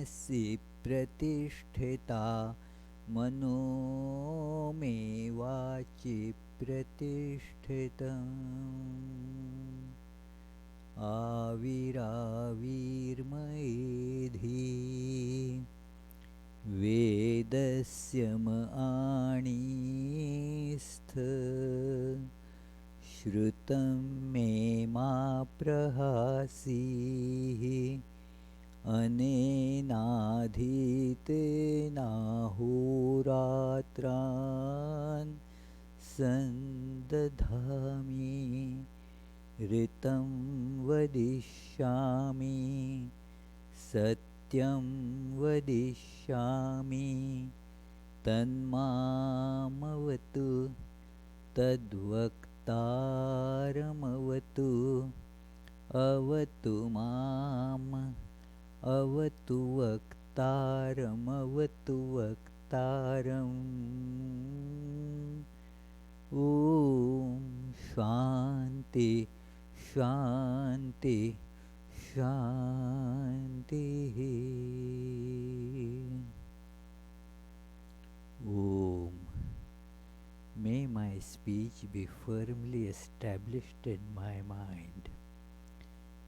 मनसि प्रतिष्ठिता मनो मे वाचि प्रतिष्ठितम् आविराविर्मयेधि वेदस्य आणीस्थ श्रुतं मे मा प्रहासीः अनेनाधीतेनाहोरात्रान् सन्दधामि ऋतं वदिष्यामि सत्यं वदिष्यामि तन्मामवतु तद्वक्तारमवतु अवतु माम् अवतु वक्तारमवतु वक्तारम् ॐ शान्ति शान्ति शान्तिः Om. May my speech be firmly established in my mind.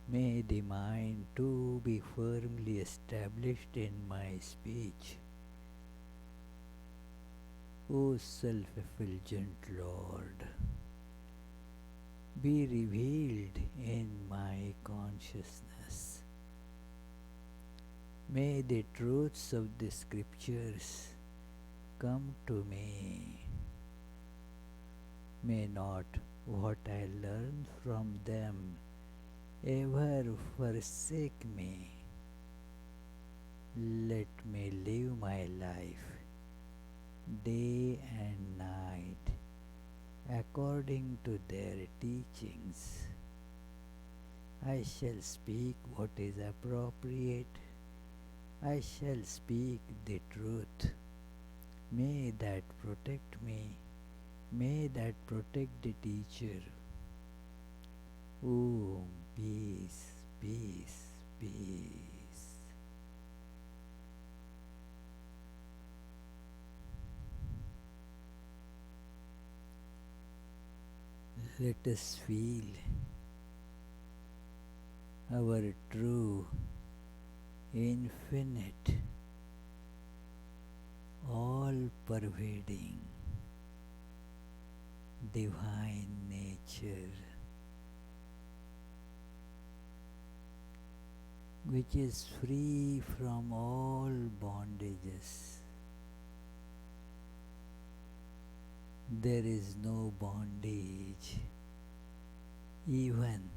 May the mind too be firmly established in my speech. O self-effulgent Lord, be revealed in my consciousness. May the truths of the scriptures come to me. May not what I learn from them ever forsake me. Let me live my life day and night according to their teachings. I shall speak what is appropriate. I shall speak the truth. May that protect me. May that protect the teacher. Oh, peace, peace, peace. Let us feel our true, infinite, all-pervading, divine nature, which is free from all bondages. There is no bondage, even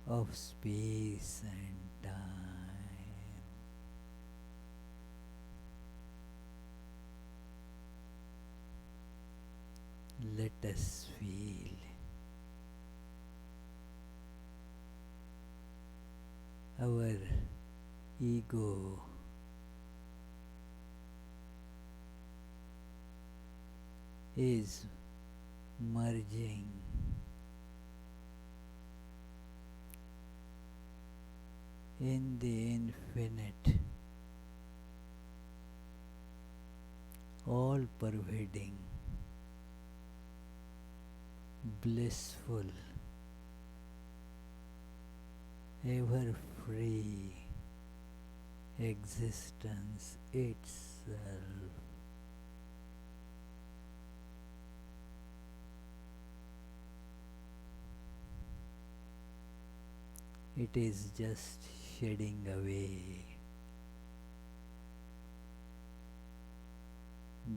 of space and time. Let us feel our ego is merging in the infinite, all-pervading, blissful, ever-free existence itself. It is just shedding away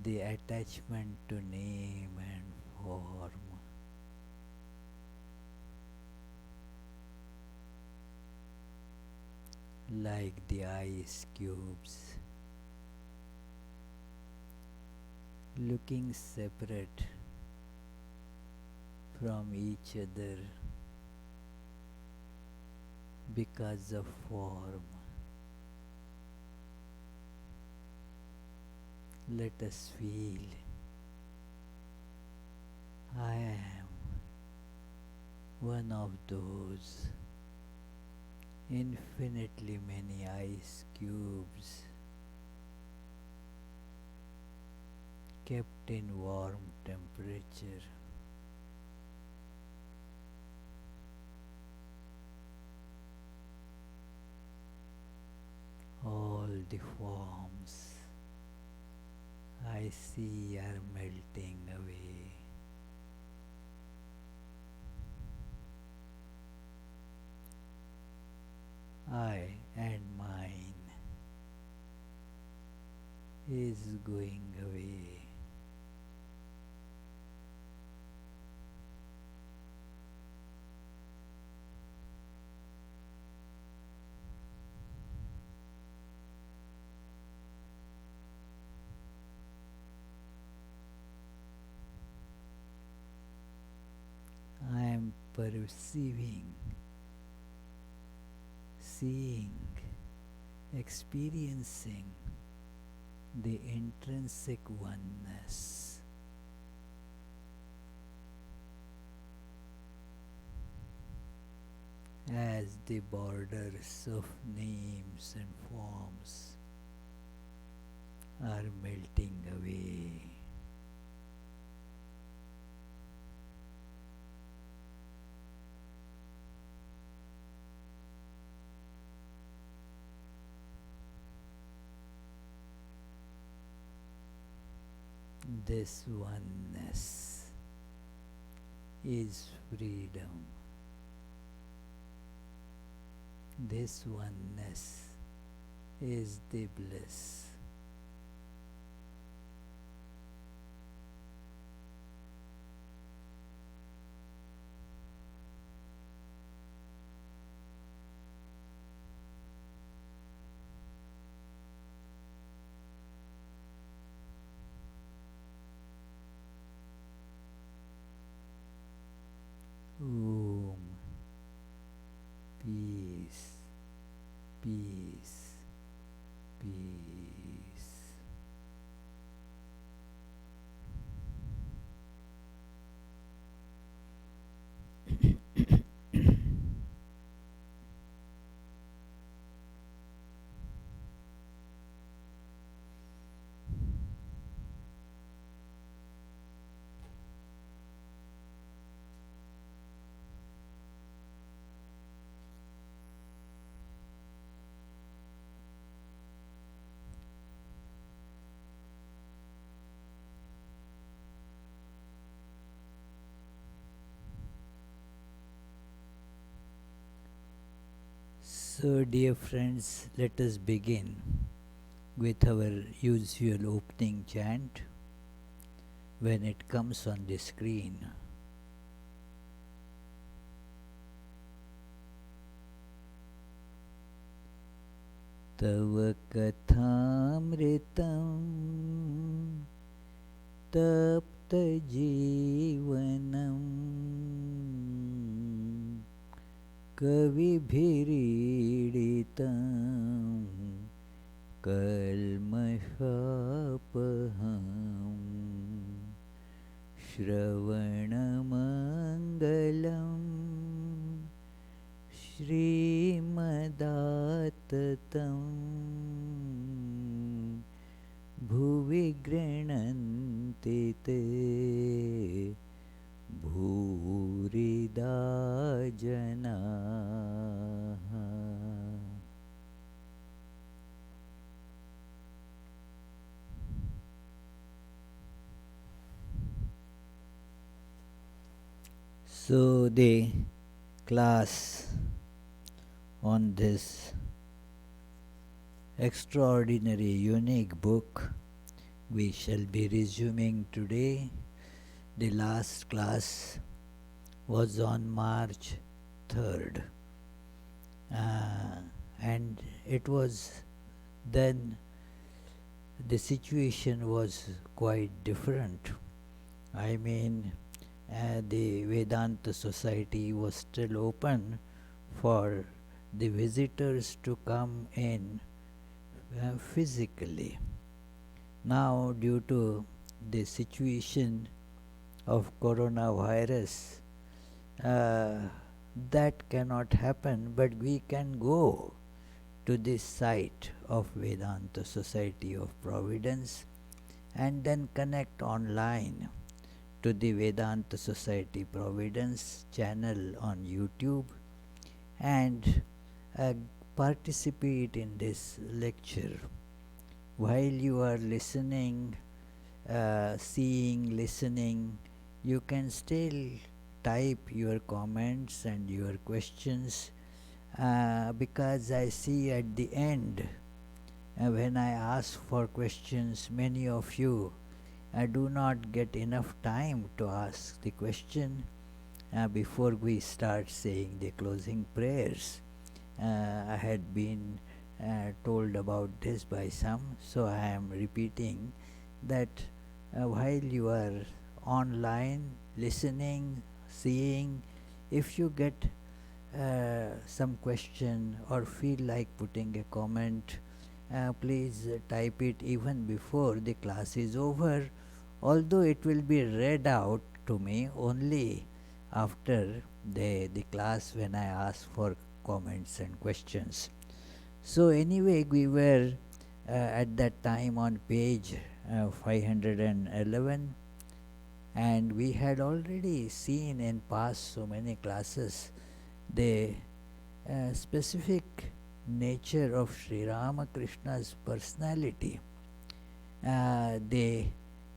the attachment to name and form. Like the ice cubes, looking separate from each other because of form. Let us feel I am one of those infinitely many ice cubes kept in warm temperature. All the forms I see are melting away. I and mine is going away. I am perceiving, seeing, experiencing the intrinsic oneness. As the borders of names and forms are melting away. This oneness is freedom. This oneness is the bliss. Om. Peace, peace, peace. So, dear friends, let us begin with our usual opening chant when it comes on the screen. Tava kathamritam tapta jivanam kavibhiriditam kalmashapaham Shravanamangalam Shrimadattatam Bhuvi Grananti te Bhurida Janaha. So the class on this extraordinary, unique book we shall be resuming today. The last class was on March 3rd, and it was then the situation was quite different. I mean, the Vedanta Society was still open for the visitors to come in physically. Now, due to the situation of coronavirus, that cannot happen, but we can go to this site of Vedanta Society of Providence and then connect online to the Vedanta Society Providence channel on YouTube and uh, participate in this lecture. While you are listening, seeing, listening, you can still type your comments and your questions, because I see at the end, when I ask for questions, many of you do not get enough time to ask the question before we start saying the closing prayers. I had been told about this by some, so I am repeating that while you are online, listening, seeing, if you get some question or feel like putting a comment, please type it even before the class is over, although it will be read out to me only after the class when I ask for comments and questions. So anyway, we were at that time on page 511, and we had already seen in past so many classes the specific nature of Sri Ramakrishna's personality, the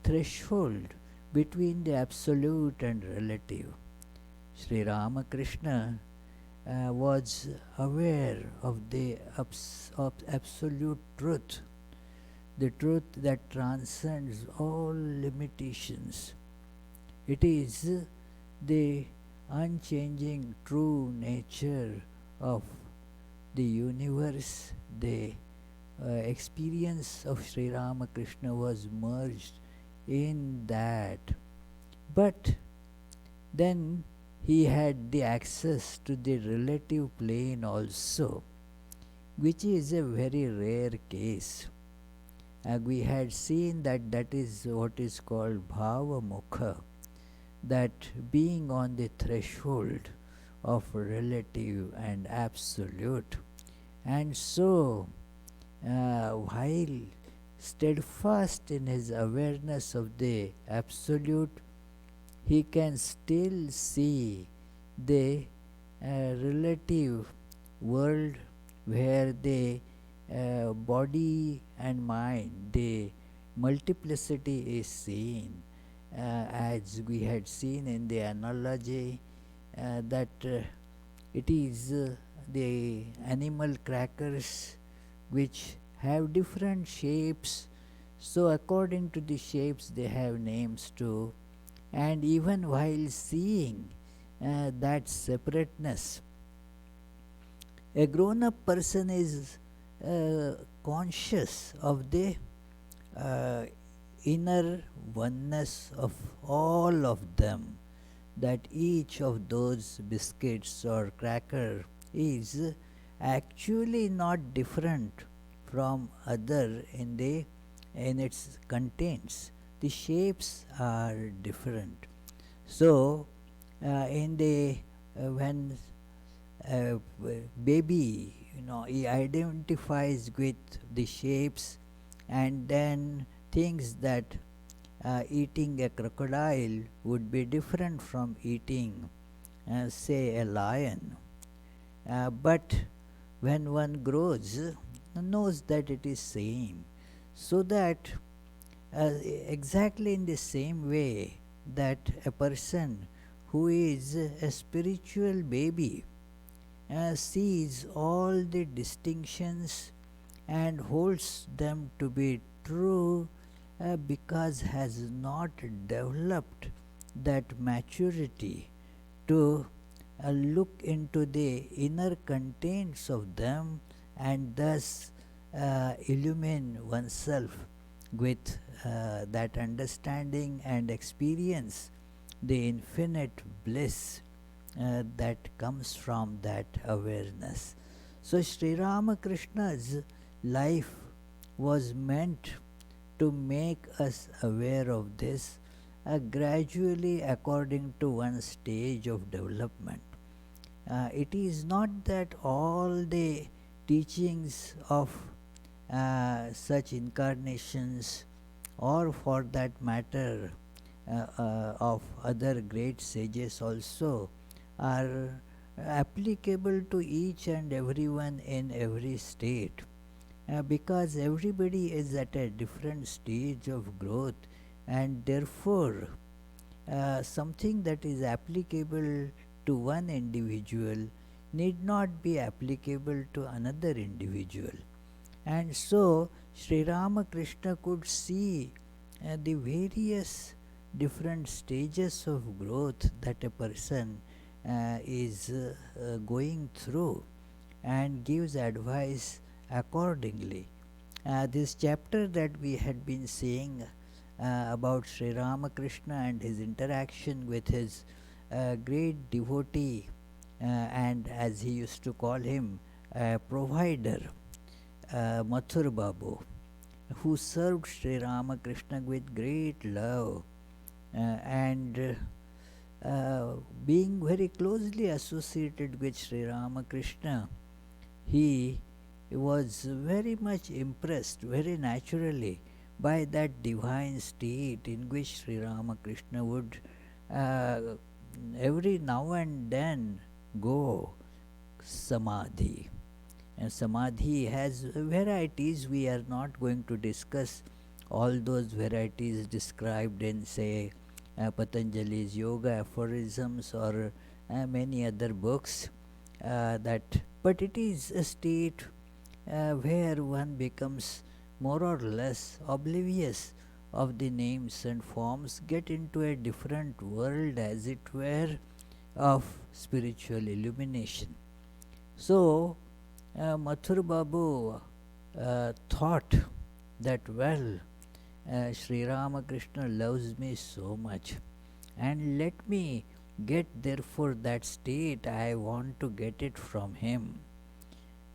threshold between the absolute and relative. Sri Ramakrishna was aware of the absolute truth, the truth that transcends all limitations. It is the unchanging true nature of the universe. The experience of Sri Ramakrishna was merged in that. But then he had the access to the relative plane also, which is a very rare case. We had seen that that is what is called bhava mukha, that being on the threshold of relative and absolute. And so, while steadfast in his awareness of the absolute, he can still see the relative world where the body and mind, the multiplicity is seen, as we had seen in the analogy that it is the animal crackers which have different shapes, so according to the shapes they have names too. And even while seeing that separateness, a grown up person is conscious of the uh, inner oneness of all of them, that each of those biscuits or cracker is actually not different from other in its contents. The shapes are different. So in the when a baby, he identifies with the shapes and then thinks that eating a crocodile would be different from eating say a lion. But when one grows, knows that it is same. So that exactly in the same way that a person who is a spiritual baby sees all the distinctions and holds them to be true because has not developed that maturity to look into the inner contents of them and thus illumine oneself with that understanding and experience the infinite bliss that comes from that awareness. So Sri Ramakrishna's life was meant to make us aware of this gradually according to one stage of development. It is not that all the teachings of such incarnations, or for that matter of other great sages also, are applicable to each and everyone in every state, because everybody is at a different stage of growth, and therefore something that is applicable to one individual need not be applicable to another individual. And so Sri Ramakrishna could see the various different stages of growth that a person is going through, and gives advice accordingly. This chapter that we had been seeing about Sri Ramakrishna and his interaction with his great devotee, and as he used to call him, provider, Mathur Babu, who served Sri Ramakrishna with great love, and being very closely associated with Sri Ramakrishna, he was very much impressed very naturally by that divine state in which Sri Ramakrishna would uh, every now and then go samadhi. And samadhi has varieties. We are not going to discuss all those varieties described in, say, Patanjali's Yoga Aphorisms, or many other books. But it is a state where one becomes more or less oblivious of the names and forms, get into a different world, as it were, of spiritual illumination. So, Mathur Babu thought that, well, Sri Ramakrishna loves me so much, and let me get therefore that state. I want to get it from him,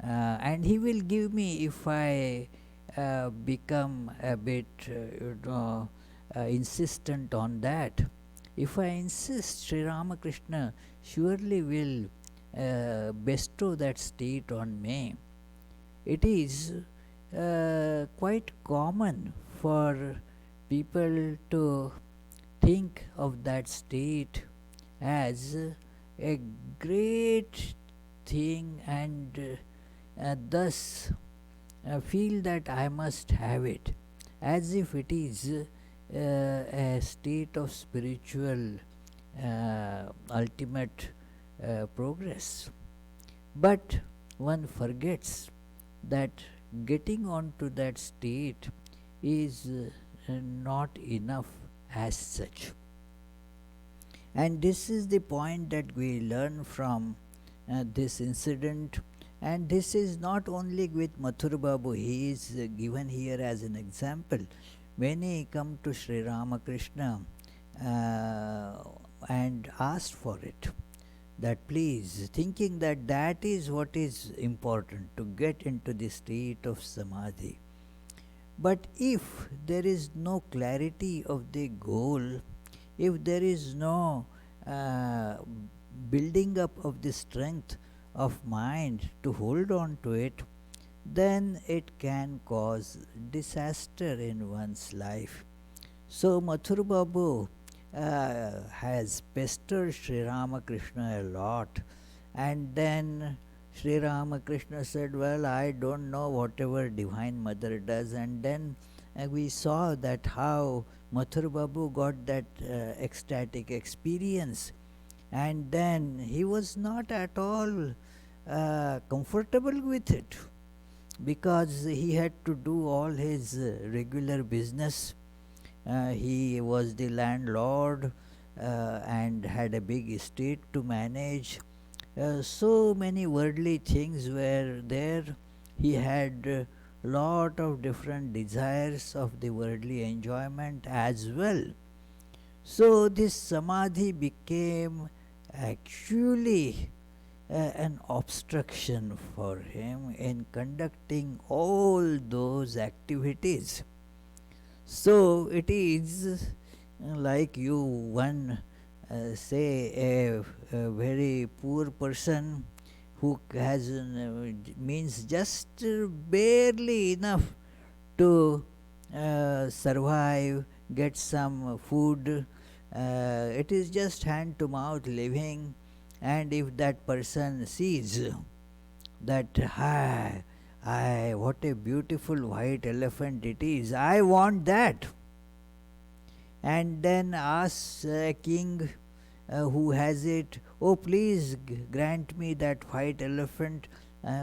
and he will give me if I become a bit insistent on that. If I insist, Sri Ramakrishna surely will bestow that state on me. It is quite common for people to think of that state as a great thing, and thus feel that I must have it, as if it is a state of spiritual ultimate progress. But one forgets that getting onto that state is not enough as such. And this is the point that we learn from this incident. And this is not only with Mathur Babu, he is given here as an example. Many come to Sri Ramakrishna and ask for it, that please, thinking that that is what is important, to get into the state of samadhi. But if there is no clarity of the goal, if there is no building up of the strength of mind to hold on to it, then it can cause disaster in one's life. So Mathur Babu has pestered Sri Ramakrishna a lot, and then Sri Ramakrishna said, well, I don't know whatever Divine Mother does. And then we saw that how Mathur Babu got that ecstatic experience, and then he was not at all comfortable with it, because he had to do all his regular business. He was the landlord and had a big estate to manage. So many worldly things were there. He had lot of different desires of the worldly enjoyment as well. So this samadhi became actually an obstruction for him in conducting all those activities. So it is like one say a very poor person who has means just barely enough to survive, get some food. It is just hand to mouth living, and if that person sees that, hi, what a beautiful white elephant it is, I want that, and then asks a king who has it, oh please grant me that white elephant.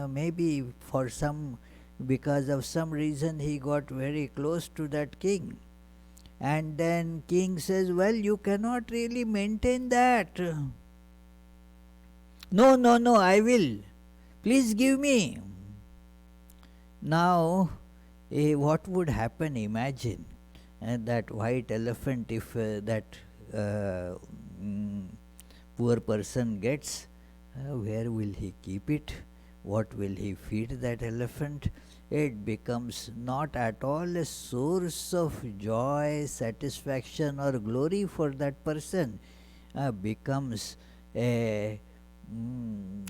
Maybe for some, because of some reason he got very close to that king, and then king says, well, you cannot really maintain that. No, no, no, I will, please give me. Now what would happen, imagine that white elephant, if that uh, mm, poor person gets, where will he keep it? What will he feed that elephant? It becomes not at all a source of joy, satisfaction, or glory for that person. Becomes a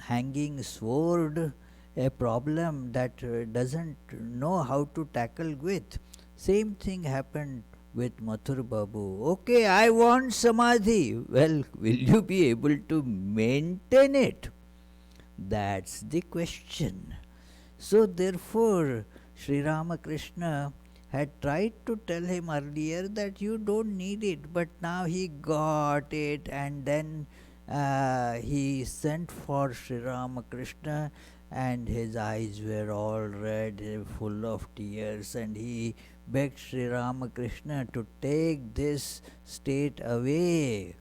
hanging sword, a problem that doesn't know how to tackle with. Same thing happened with Mathur Babu. Okay, I want samadhi. Well, will you be able to maintain it? That's the question. So, therefore, Sri Ramakrishna had tried to tell him earlier that you don't need it, but now he got it, and then he sent for Sri Ramakrishna, and his eyes were all red, full of tears, and he begged Sri Ramakrishna to take this state away.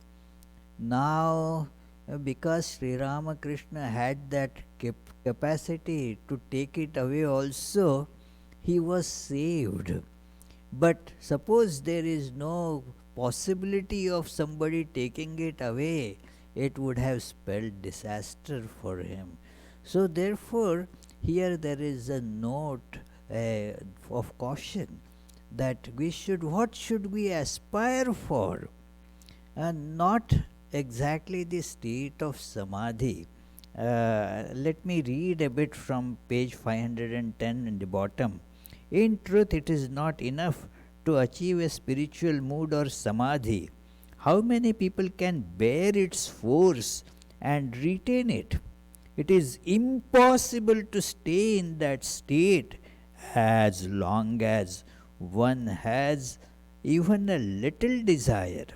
Now, because Sri Ramakrishna had that capacity to take it away also, he was saved. But suppose there is no possibility of somebody taking it away, it would have spelled disaster for him. So, therefore, here there is a note of caution that what should we aspire for? Not exactly the state of samadhi. Let me read a bit from page 510 in the bottom. In truth, it is not enough to achieve a spiritual mood or samadhi. How many people can bear its force and retain it? It is impossible to stay in that state as long as one has even a little desire.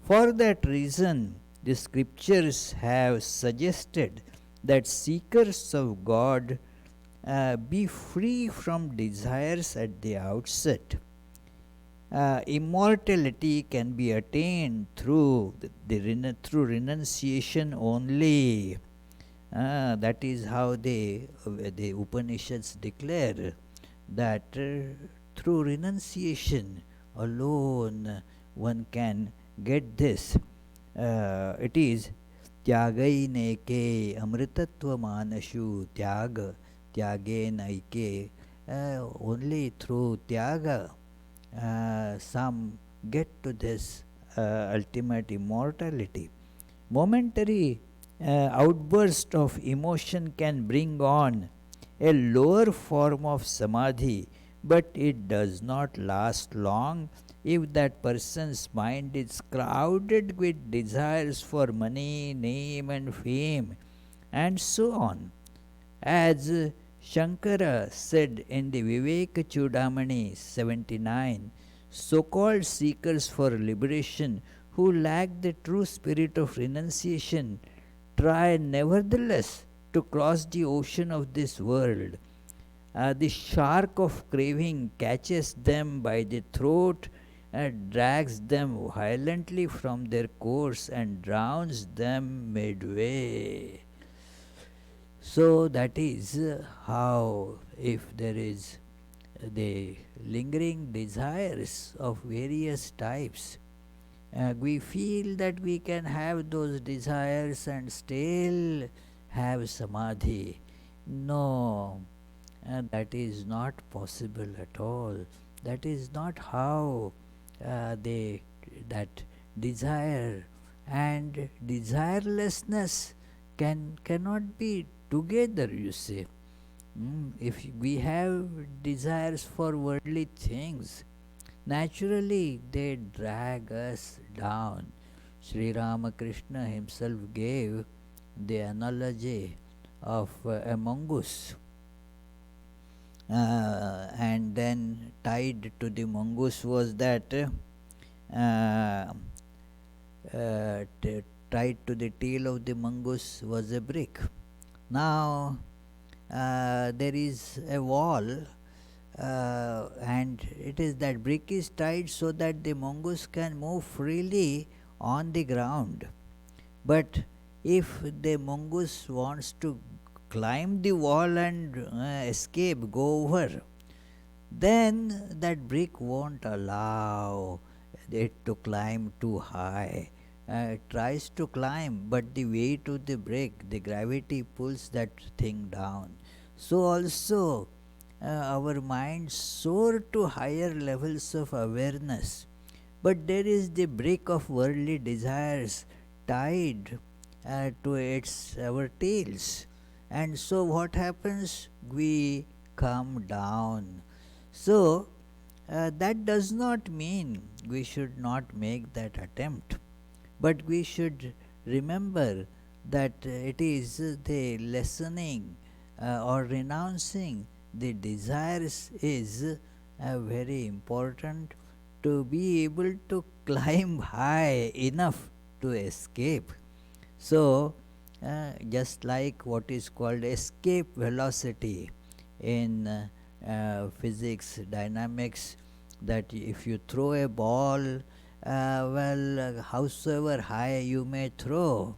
For that reason, the scriptures have suggested that seekers of God be free from desires at the outset. Immortality can be attained through through renunciation only. That is how the Upanishads declare that through renunciation alone one can get this. It is Tyagai neke amritatva manashu tyaga tyage naike. Only through tyaga some get to this ultimate immortality. Momentary outburst of emotion can bring on a lower form of samadhi, but it does not last long if that person's mind is crowded with desires for money, name, and fame, and so on. As Shankara said in the Viveka Chudamani 79, so called seekers for liberation who lack the true spirit of renunciation try nevertheless to cross the ocean of this world. The shark of craving catches them by the throat and drags them violently from their course and drowns them midway. So that is how, if there is the lingering desires of various types, we feel that we can have those desires and still have samadhi. No, that is not possible at all. That is not how that desire and desirelessness cannot be together, you see. If we have desires for worldly things, naturally they drag us down. Sri Ramakrishna himself gave the analogy of a mongoose, and then tied to the mongoose was that uh, tied to the tail of the mongoose was a brick. Now there is a wall, and it is that brick is tied so that the mongoose can move freely on the ground. But if the mongoose wants to climb the wall and escape, go over, then that brick won't allow it to climb too high. It tries to climb, but the weight of the brick, the gravity pulls that thing down. So also our minds soar to higher levels of awareness, but there is the brick of worldly desires tied to its our tails, and so what happens? We come down. So that does not mean we should not make that attempt, but we should remember that it is the lessening or renouncing the desires is very important to be able to climb high enough to escape. So, just like what is called escape velocity in physics, dynamics, that if you throw a ball, howsoever high you may throw,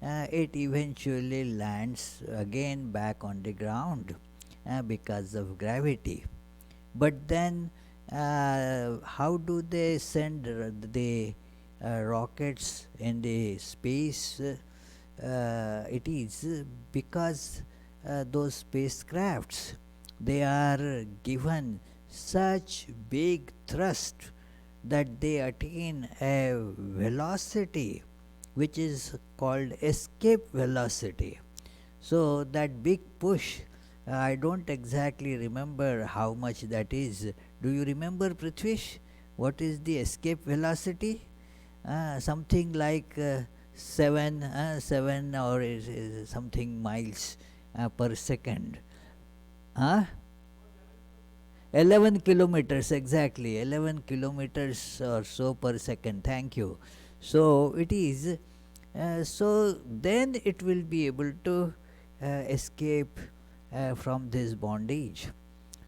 it eventually lands again back on the ground because of gravity. But then, how do they send the rockets in the space? It is because those spacecrafts, they are given such big thrust that they attain a velocity which is called escape velocity. So that big push, I don't exactly remember how much that is. Do you remember, Prithvish? What is the escape velocity? Something like 7 or is something miles per second. Huh? 11 kilometers, exactly, 11 kilometers or so per second. Thank you. So it is, so then it will be able to escape from this bondage.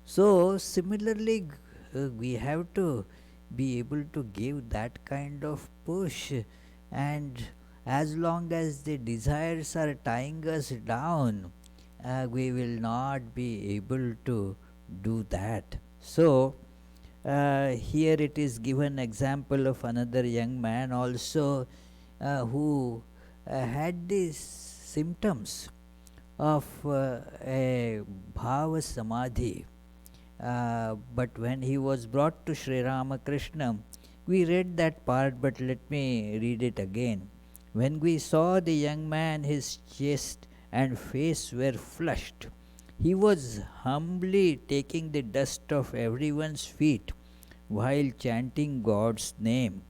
So similarly, we have to be able to give that kind of push, and as long as the desires are tying us down, we will not be able to do that. So here it is given example of another young man also who had these symptoms of a bhava samadhi. But when he was brought to Sri Ramakrishna, we read that part, but let me read it again. When we saw the young man, his chest and face were flushed. He was humbly taking the dust off everyone's feet while chanting God's name.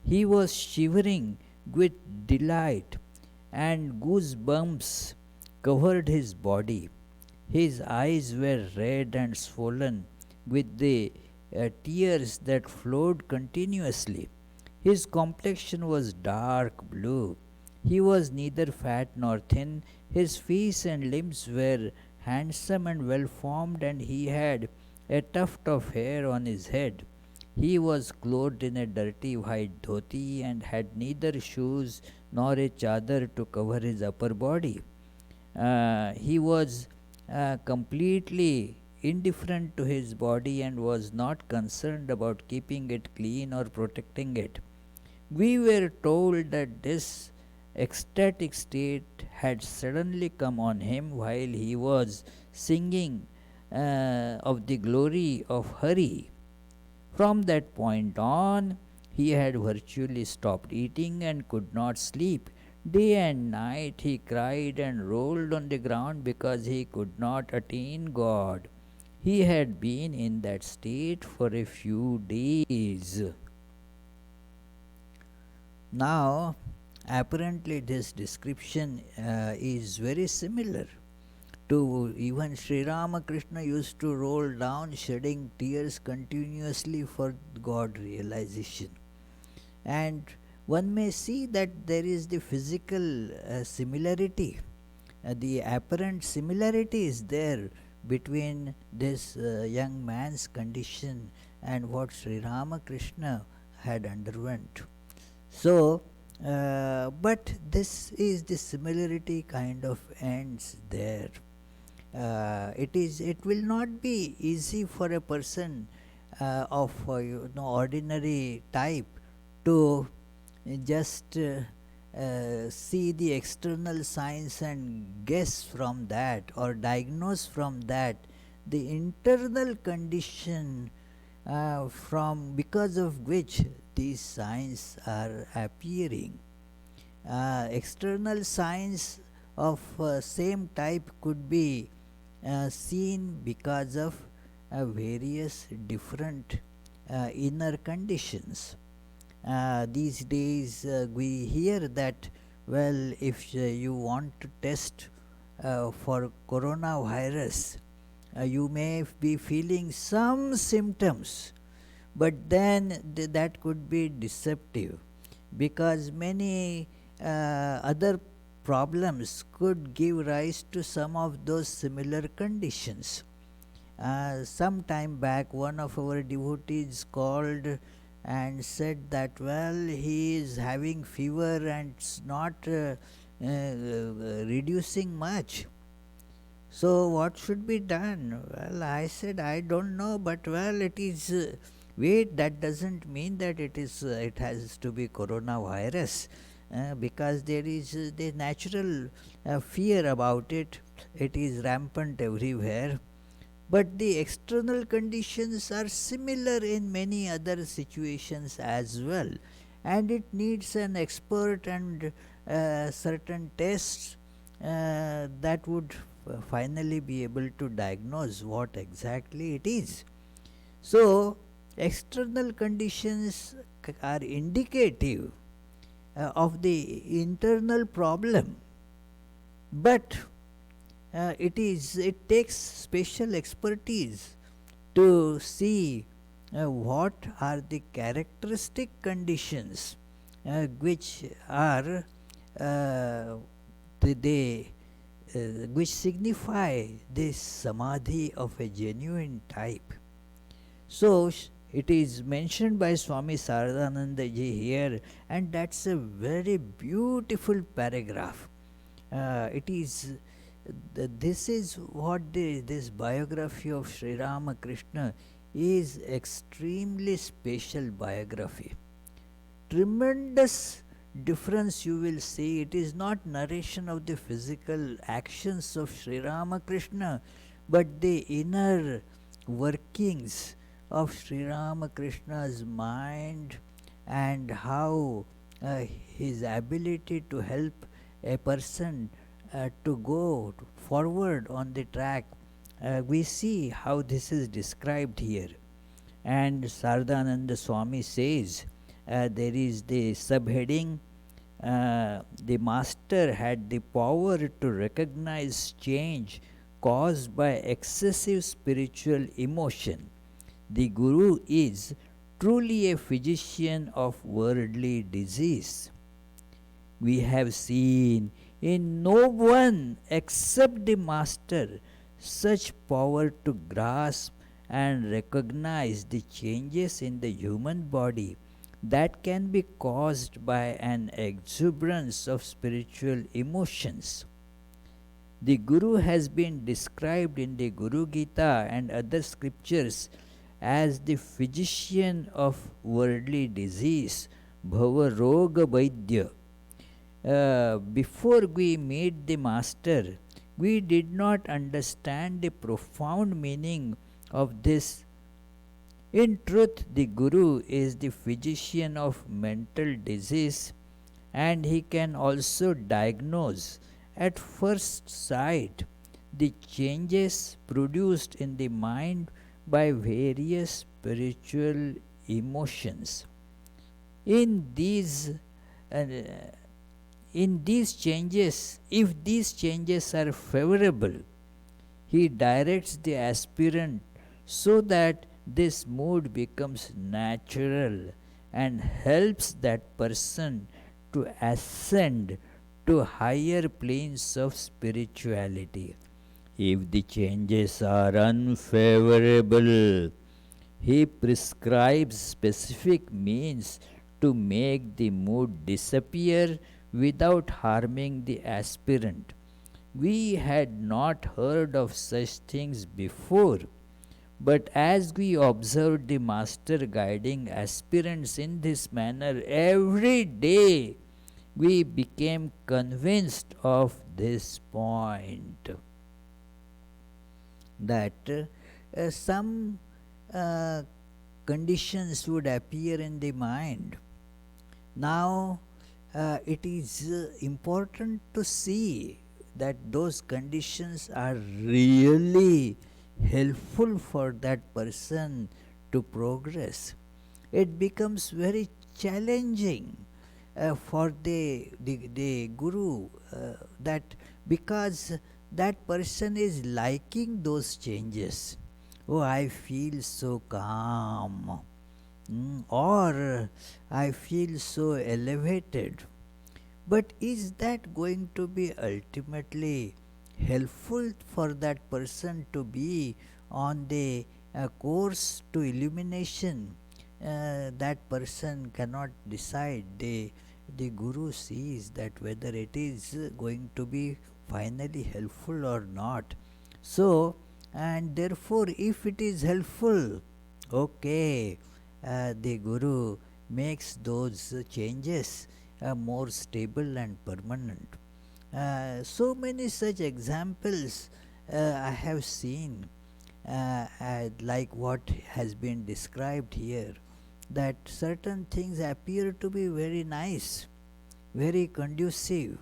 He was shivering with delight, and goosebumps covered his body. His eyes were red and swollen with the tears that flowed continuously. His complexion was dark blue. He was neither fat nor thin. His face and limbs were handsome and well formed, and he had a tuft of hair on his head. He was clothed in a dirty white dhoti and had neither shoes nor a chadar to cover his upper body. He was completely indifferent to his body and was not concerned about keeping it clean or protecting it. We were told that this ecstatic state had suddenly come on him while he was singing of the glory of Hari. From that point on, He had virtually stopped eating and could not sleep. Day and night he cried and rolled on the ground because he could not attain God. He had been in that state for a few days. Now, apparently, this description is very similar to even Sri Ramakrishna used to roll down, shedding tears continuously for God realization. And one may see that there is the physical similarity, the apparent similarity is there between this young man's condition and what Sri Ramakrishna had underwent. So, but this is the similarity kind of ends there. It will not be easy for a person of ordinary type to just see the external signs and guess from that or diagnose from that the internal condition from because of which these signs are appearing. External signs of same type could be seen because of various different inner conditions. These days we hear that, well, if you want to test for coronavirus, you may be feeling some symptoms, but then that could be deceptive because many other problems could give rise to some of those similar conditions. Some time back, one of our devotees called and said that, well, he is having fever and it's not reducing much. So what should be done? Well, I said, I don't know, but well, it is wait, that doesn't mean that it has to be coronavirus. Because there is the natural fear about it. It is rampant everywhere. But the external conditions are similar in many other situations as well. And it needs an expert and certain tests that would finally be able to diagnose what exactly it is. So, external conditions are indicative of the internal problem, but it takes special expertise to see what are the characteristic conditions which are which signify this samadhi of a genuine type. So it is mentioned by Swami Saradananda ji here, and that's a very beautiful paragraph. This is what this biography of Sri Ramakrishna is, extremely special biography. Tremendous difference you will see. It is not narration of the physical actions of Sri Ramakrishna, but the inner workings of Sri Ramakrishna's mind and how his ability to help a person to go forward on the track. We see how this is described here. And Saradananda Swami says, there is the subheading, the master had the power to recognize change caused by excessive spiritual emotion. The Guru is truly a physician of worldly disease. We have seen in no one except the master such power to grasp and recognize the changes in the human body that can be caused by an exuberance of spiritual emotions. The Guru has been described in the Guru Gita and other scriptures as the physician of worldly disease, Bhava Roga Vaidya. Before we meet the Master, we did not understand the profound meaning of this In truth, the Guru is the physician of mental disease, and he can also diagnose at first sight the changes produced in the mind by various spiritual emotions. In these uh, in these changes, if these changes are favorable, he directs the aspirant so that this mood becomes natural and helps that person to ascend to higher planes of spirituality. If the changes are unfavorable, he prescribes specific means to make the mood disappear without harming the aspirant. We had not heard of such things before, but as we observed the Master guiding aspirants in this manner every day, we became convinced of this point, that some uh, conditions would appear in the mind. Now, it is important to see that those conditions are really helpful for that person to progress. It becomes very challenging for the guru, that because that person is liking those changes. Oh, I feel so calm. Or I feel so elevated. But is that going to be ultimately helpful for that person to be on the course to illumination? That person cannot decide. The Guru sees that whether it is going to be finally helpful or not. So, and therefore, if it is helpful, okay, the Guru makes those changes more stable and permanent. So many such examples I have seen, like what has been described here, that certain things appear to be very nice, very conducive,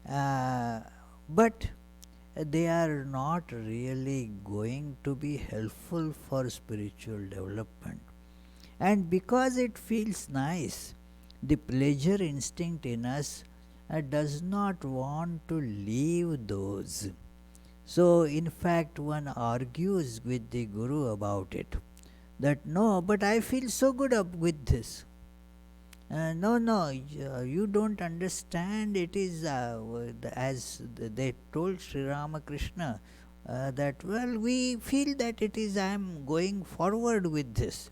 but they are not really going to be helpful for spiritual development. And because it feels nice, the pleasure instinct in us does not want to leave those. So, in fact, one argues with the Guru about it, that no, but I feel so good up with this. No, you don't understand. It is as they told Sri Ramakrishna, that well, we feel that it is I am going forward with this.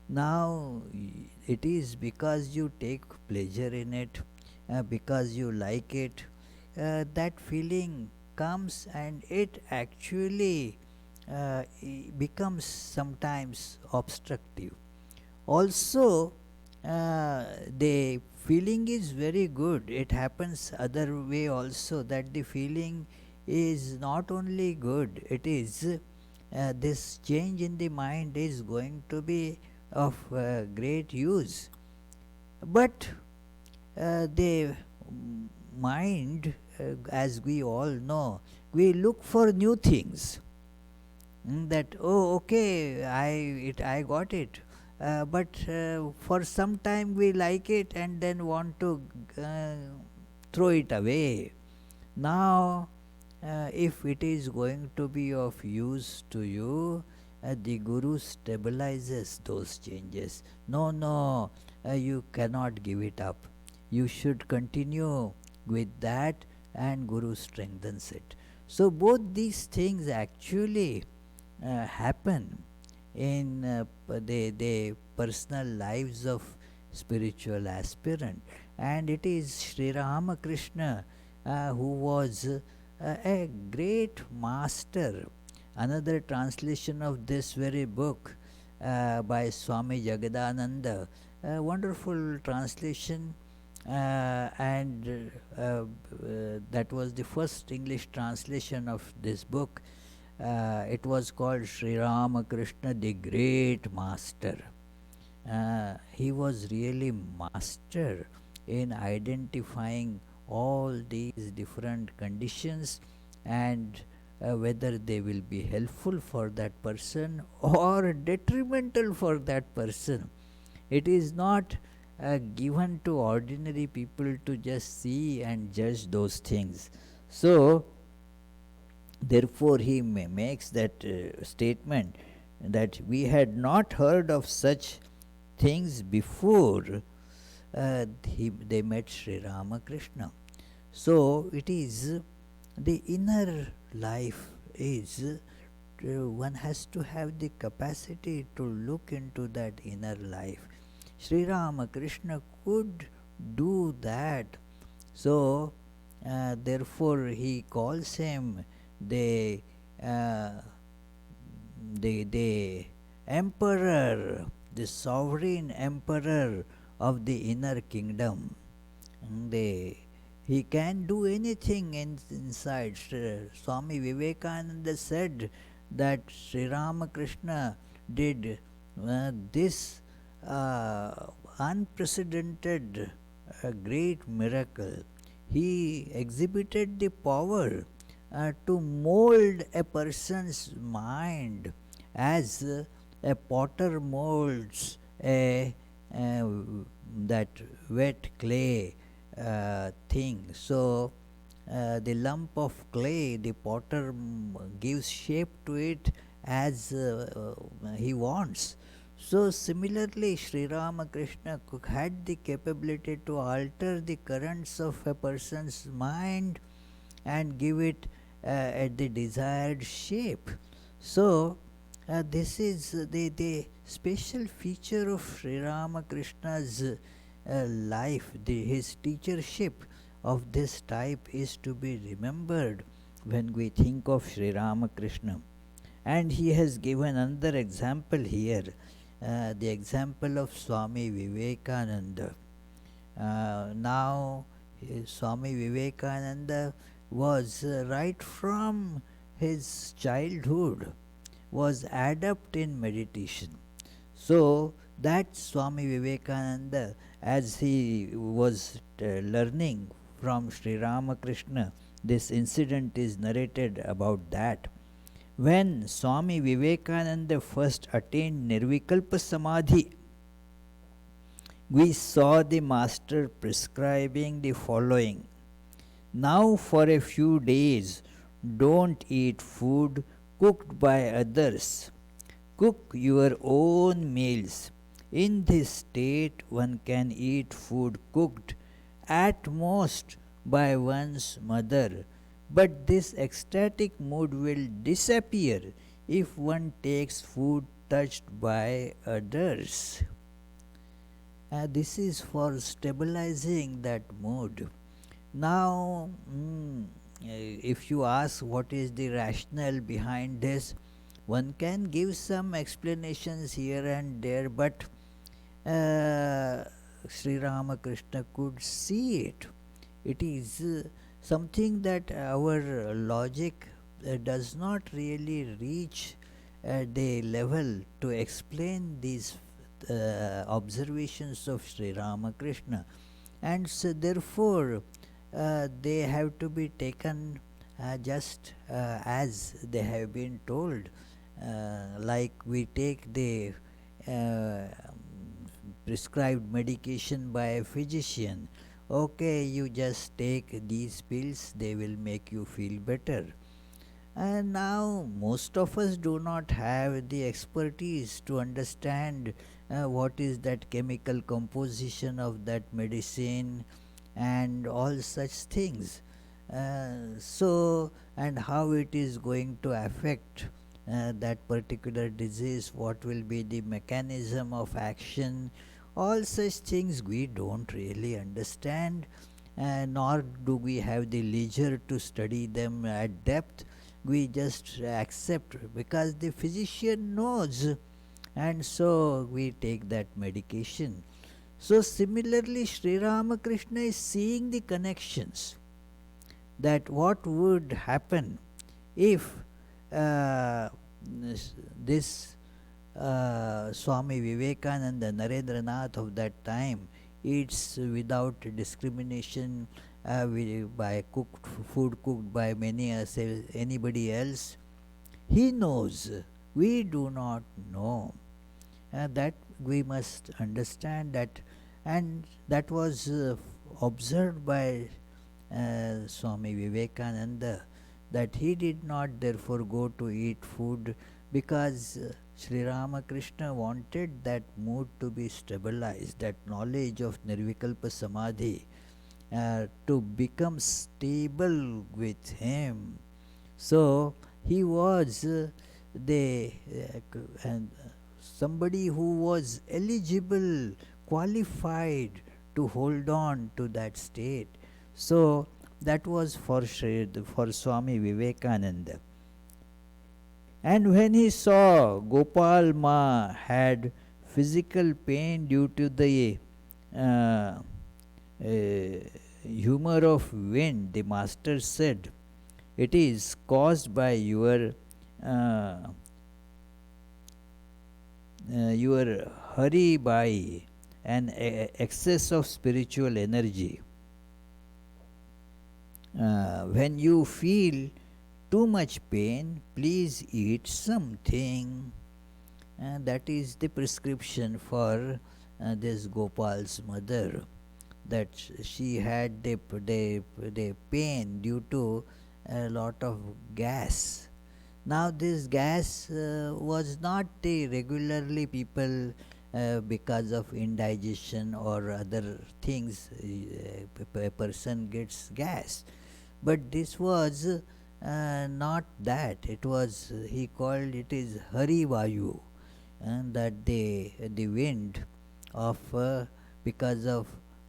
Now, it is because you take pleasure in it, because you like it, that feeling comes, and it actually becomes sometimes obstructive. Also, the feeling is very good. It happens other way also, that the feeling is not only good, it is this change in the mind is going to be of great use. But the mind, as we all know, we look for new things. That oh, okay, I got it. But for some time we like it and then want to throw it away. Now, if it is going to be of use to you, the Guru stabilizes those changes. No, you cannot give it up. You should continue with that, and Guru strengthens it. So, both these things actually happen in the personal lives of spiritual aspirant. And it is Sri Ramakrishna who was a great master. Another translation of this very book by Swami Yogatmananda, a wonderful translation, and that was the first English translation of this book. it was called Sri Ramakrishna, the great master. He was really master in identifying all these different conditions and whether they will be helpful for that person or detrimental for that person. It is not given to ordinary people to just see and judge those things. So therefore he makes that statement that we had not heard of such things before they met Sri Ramakrishna. So it is the inner life is one has to have the capacity to look into that inner life. Sri Ramakrishna could do that. So therefore he calls him the the emperor, the sovereign emperor of the inner kingdom. He can do anything inside. Swami Vivekananda said that Sri Ramakrishna did this unprecedented great miracle. He exhibited the power to mold a person's mind as a potter molds that wet clay thing. So the lump of clay, the potter gives shape to it as he wants. So similarly, Sri Ramakrishna had the capability to alter the currents of a person's mind and give it at the desired shape. So this is the special feature of Sri Ramakrishna's life. His teachership of this type is to be remembered when we think of Sri Ramakrishna. And he has given another example here, the example of Swami Vivekananda. Now Swami Vivekananda was right from his childhood was adept in meditation. So that Swami Vivekananda, as he was learning from Sri Ramakrishna, this incident is narrated about that. When Swami Vivekananda first attained Nirvikalpa Samadhi, we saw the master prescribing the following: now for a few days don't eat food cooked by others. Cook your own meals. In this state one can eat food cooked at most by one's mother, but this ecstatic mood will disappear if one takes food touched by others. This is for stabilizing that mood. Now, if you ask what is the rationale behind this, one can give some explanations here and there, but Sri Ramakrishna could see it. It is something that our logic does not really reach the level to explain these observations of Sri Ramakrishna, and so therefore they have to be taken just as they have been told, like we take the prescribed medication by a physician. Okay, you just take these pills, they will make you feel better. And now most of us do not have the expertise to understand what is that chemical composition of that medicine and all such things. And how it is going to affect that particular disease, what will be the mechanism of action, all such things we don't really understand, nor do we have the leisure to study them at depth. We just accept because the physician knows, and so we take that medication. So similarly, Sri Ramakrishna is seeing the connections, that what would happen if uh, this Swami Vivekananda, Narendranath of that time, eats without discrimination by cooked food cooked by anybody else. He knows, we do not know. That we must understand that, and that was observed by Swami Vivekananda, that he did not therefore go to eat food because Sri Ramakrishna wanted that mood to be stabilized, that knowledge of Nirvikalpa Samadhi to become stable with him. So he was and somebody who was eligible, qualified to hold on to that state. So that was for Swami Vivekananda. And when he saw Gopal Ma had physical pain due to the uh, humor of wind, the master said, "It is caused by uh, your hurry by an excess of spiritual energy. When you feel too much pain, please eat something." That is the prescription for this Gopal's mother, that she had the pain due to a lot of gas. Now this gas was not the regularly people because of indigestion or other things a person gets gas, but this was not that. It was, he called it is Hari Vayu, and that the wind of because of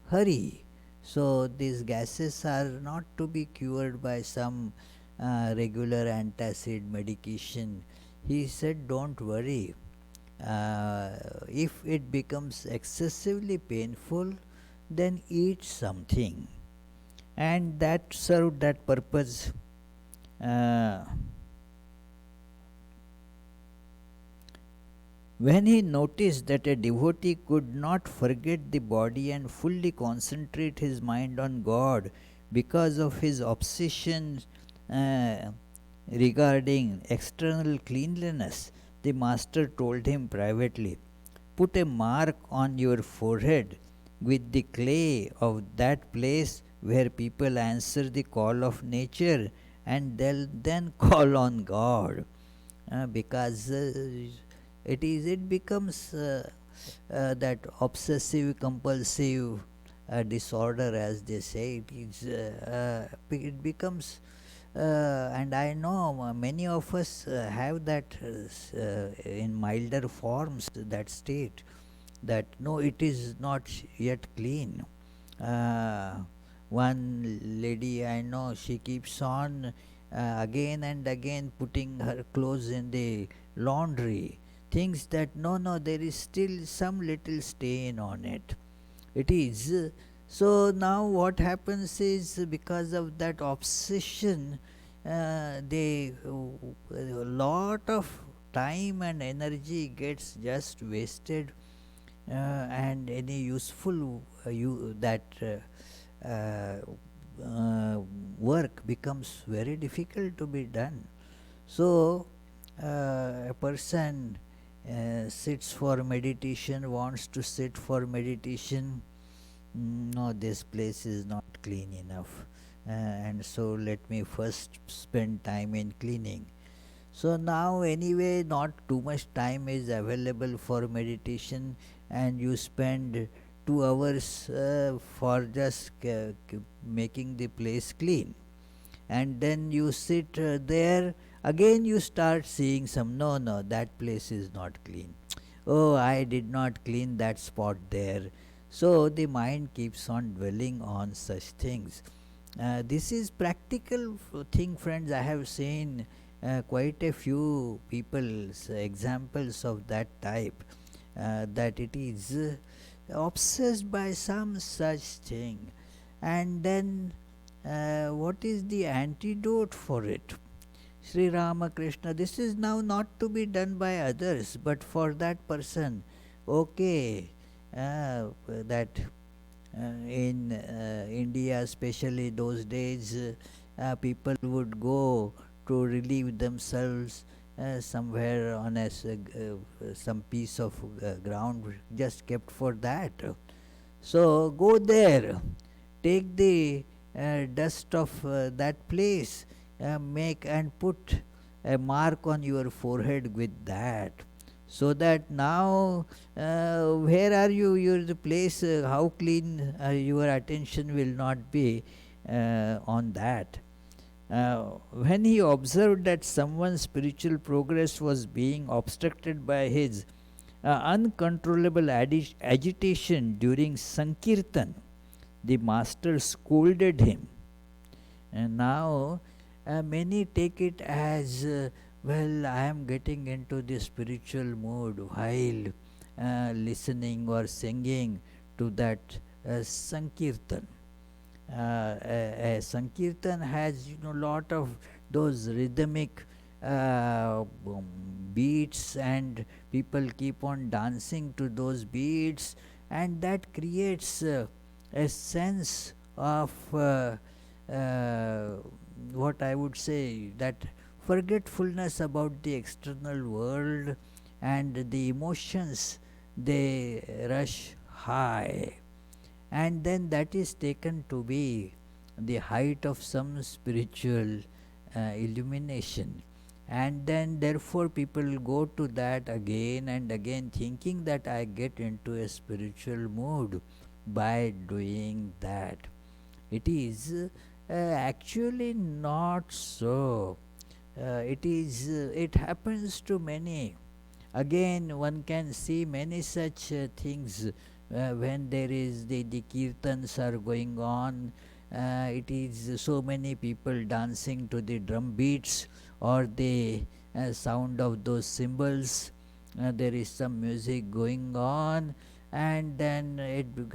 hurry. So these gases are not to be cured by some regular antacid medication. He said, don't worry. If it becomes excessively painful, then eat something. And that served that purpose. When he noticed that a devotee could not forget the body and fully concentrate his mind on God because of his obsession uh, regarding external cleanliness, the master told him privately, "Put a mark on your forehead with the clay of that place where people answer the call of nature, and they'll then call on God." Because it becomes that obsessive compulsive disorder, as they say. It becomes and I know many of us have that in milder forms, that state, that no, it is not yet clean. uh, one lady I know, she keeps on again and again putting her clothes in the laundry, thinks that no, there is still some little stain on it. It is. So now what happens is, because of that obsession, they a lot of time and energy gets just wasted, and any useful uh, work becomes very difficult to be done. So a person sits for meditation, wants to sit for meditation. No, this place is not clean enough, and so let me first spend time in cleaning. So now anyway, not too much time is available for meditation, and you spend 2 hours for just making the place clean, and then you sit there again. You start seeing some, no, that place is not clean. Oh, I did not clean that spot there. So the mind keeps on dwelling on such things. This is practical thing, friends. I have seen quite a few people's examples of that type, that it is obsessed by some such thing. And then what is the antidote for it? Sri Ramakrishna, this is now not to be done by others, but for that person. Okay, that in India, especially those days, people would go to relieve themselves somewhere on some piece of ground just kept for that. So go there, take the dust of that place, make and put a mark on your forehead with that, so that now where are you, you're the place, how clean your attention will not be on that. When he observed that someone's spiritual progress was being obstructed by his uncontrollable agitation during Sankirtan, the master scolded him. And now many take it as well, I am getting into the spiritual mood while listening or singing to that Sankirtan. A Sankirtan has lot of those rhythmic beats, and people keep on dancing to those beats, and that creates a sense of what I would say, that forgetfulness about the external world, and the emotions they rush high, and then that is taken to be the height of some spiritual illumination, and then therefore people go to that again and again, thinking that I get into a spiritual mood by doing that. It is actually not so. It happens to many. Again, one can see many such things when there is the kirtans are going on. It is so many people dancing to the drum beats or the sound of those cymbals. There is some music going on, and then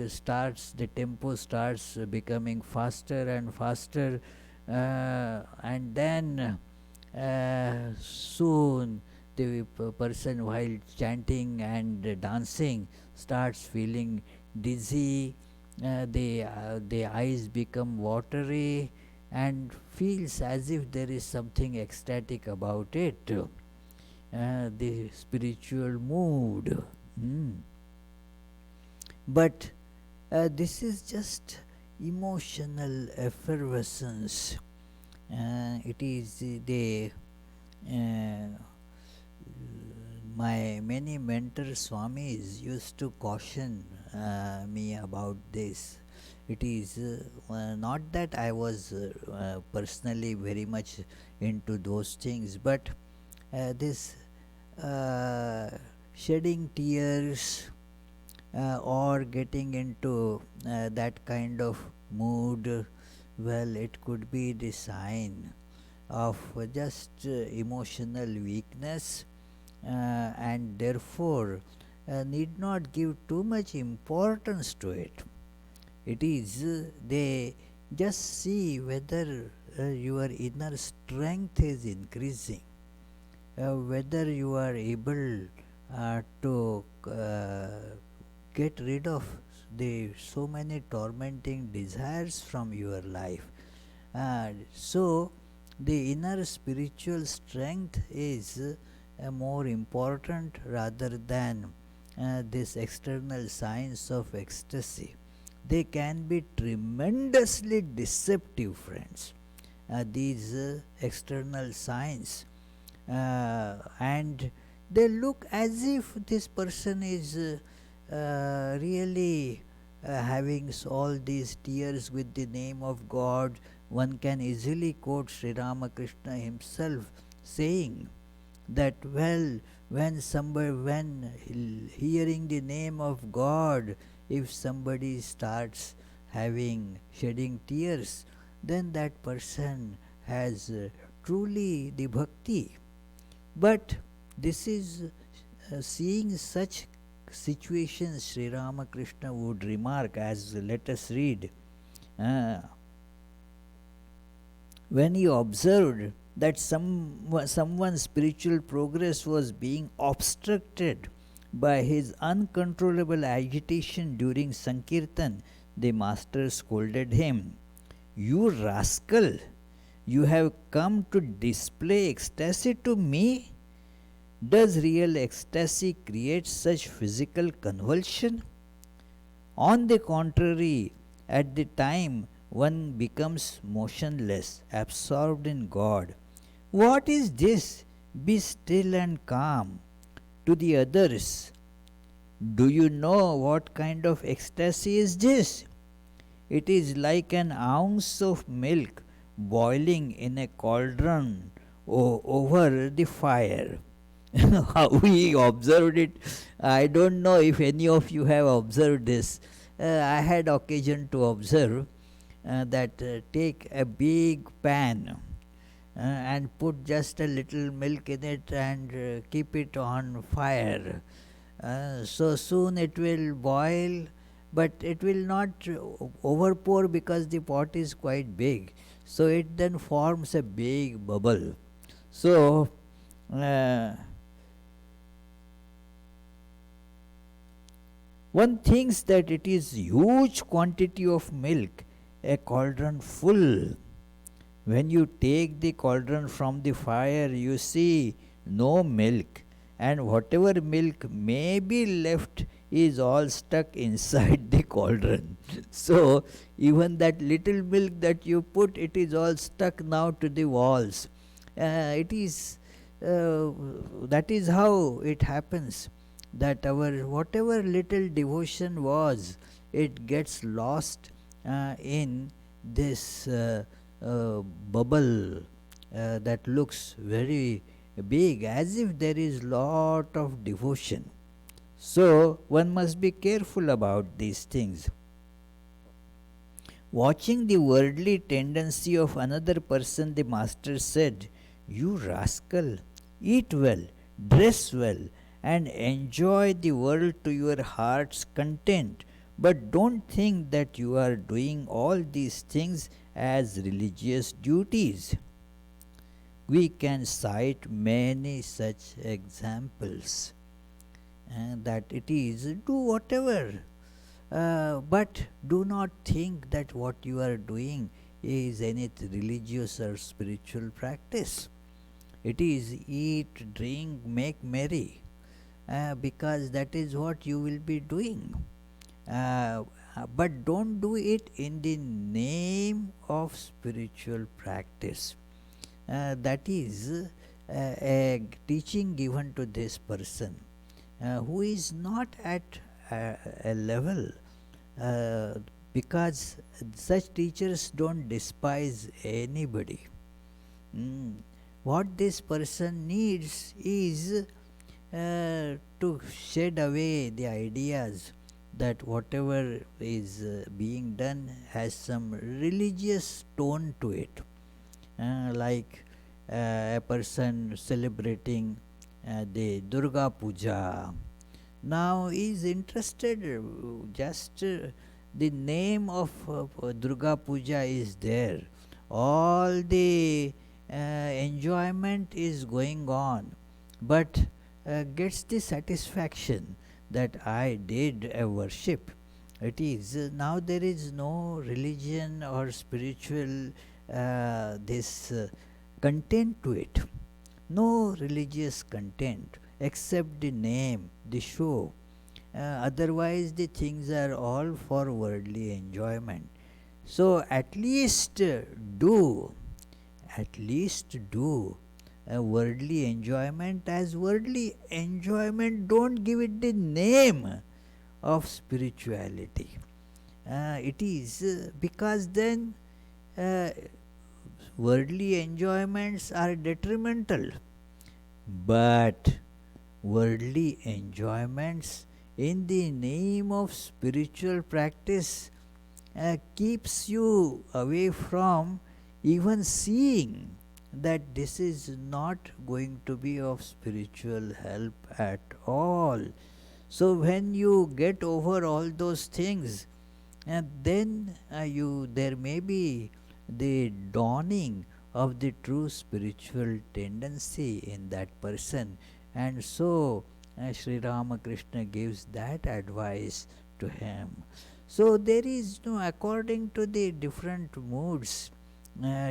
starts, the tempo starts becoming faster and faster, and then soon the person, while chanting and dancing, starts feeling dizzy, the eyes become watery, and feels as if there is something ecstatic about it, the spiritual mood. But this is just emotional effervescence. It is the my many mentor Swamis used to caution me about this. It is not that I was personally very much into those things, but this shedding tears or getting into that kind of mood, well, it could be the sign of just emotional weakness, and therefore need not give too much importance to it. It is they just see whether your inner strength is increasing, whether you are able to get rid of the so many tormenting desires from your life. So the inner spiritual strength is more important rather than this external signs of ecstasy. They can be tremendously deceptive, friends. These external signs, and they look as if this person is really having all these tears with the name of God. One can easily quote Sri Ramakrishna himself saying that, well, when hearing the name of God, if somebody starts having shedding tears, then that person has truly the bhakti. But this is seeing such situations, Sri Ramakrishna would remark, as let us read. When he observed that someone's spiritual progress was being obstructed by his uncontrollable agitation during Sankirtan, the master scolded him. You rascal! You have come to display ecstasy to me? Does real ecstasy create such physical convulsion? On the contrary, at the time one becomes motionless, absorbed in God. What is this? Be still and calm. To the others, do you know what kind of ecstasy is this? It is like an ounce of milk boiling in a cauldron over the fire. How we observed it, I don't know if any of you have observed this. I had occasion to observe that take a big pan and put just a little milk in it and keep it on fire. So soon it will boil, but it will not overpour because the pot is quite big. So it then forms a big bubble. So one thinks that it is huge quantity of milk, a cauldron full. When you take the cauldron from the fire, you see no milk, and whatever milk may be left is all stuck inside the cauldron. So even that little milk that you put, it is all stuck now to the walls. It is that is how it happens, that our whatever little devotion was, it gets lost in this bubble that looks very big, as if there is lot of devotion. So one must be careful about these things. Watching the worldly tendency of another person, the master said, "You rascal, eat well, dress well, and enjoy the world to your heart's content. But don't think that you are doing all these things as religious duties." We can cite many such examples, that it is do whatever, but do not think that what you are doing is any religious or spiritual practice. It is eat, drink, make merry, because that is what you will be doing. But don't do it in the name of spiritual practice. That is a teaching given to this person who is not at a level, because such teachers don't despise anybody. What this person needs is to shed away the ideas that whatever is being done has some religious tone to it, like a person celebrating the Durga Puja now is interested, just the name of Durga Puja is there, all the enjoyment is going on, but gets the satisfaction that I did a worship. It is now there is no religion or spiritual this content to it, no religious content except the name, the show. Otherwise the things are all for worldly enjoyment. So at least do worldly enjoyment as worldly enjoyment. Don't give it the name of spirituality. It is because then worldly enjoyments are detrimental, but worldly enjoyments in the name of spiritual practice keeps you away from even seeing that this is not going to be of spiritual help at all. So when you get over all those things, then there may be the dawning of the true spiritual tendency in that person. And so Sri Ramakrishna gives that advice to him. So there is no, according to the different moods,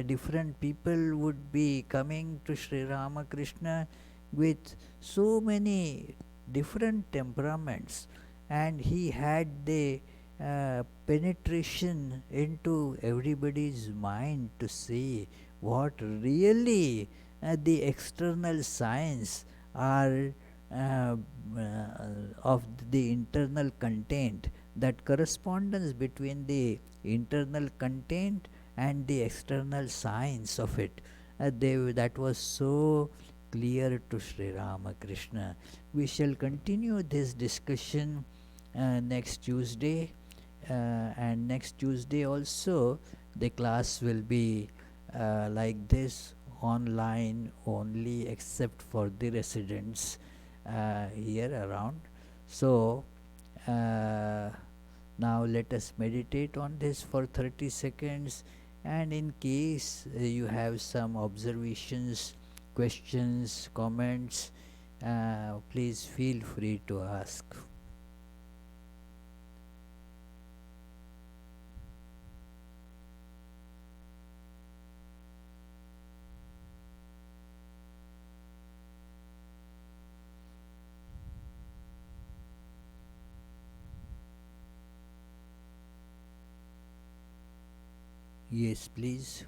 different people would be coming to Sri Ramakrishna with so many different temperaments, and he had the penetration into everybody's mind to see what really the external signs are of the internal content, that correspondence between the internal content and the external signs of it. That was so clear to Sri Ramakrishna. We shall continue this discussion next Tuesday, and next Tuesday also the class will be like this, online only, except for the residents here around. So now let us meditate on this for 30 seconds, and in case you have some observations, questions, comments, please feel free to ask. Yes, please.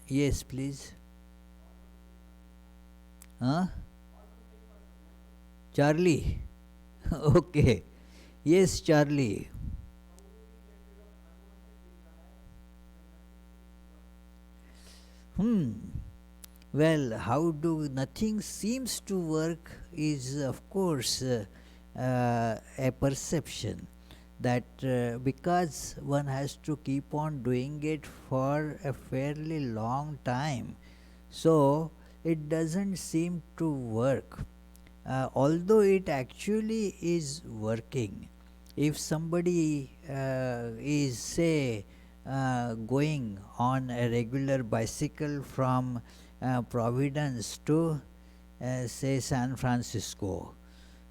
Yes, please. Huh? Charlie. Okay. Yes, Charlie. Well, how do nothing seems to work is, of course, a perception that because one has to keep on doing it for a fairly long time, so it doesn't seem to work. Although it actually is working. If somebody is, say, going on a regular bicycle from Providence to, say, San Francisco,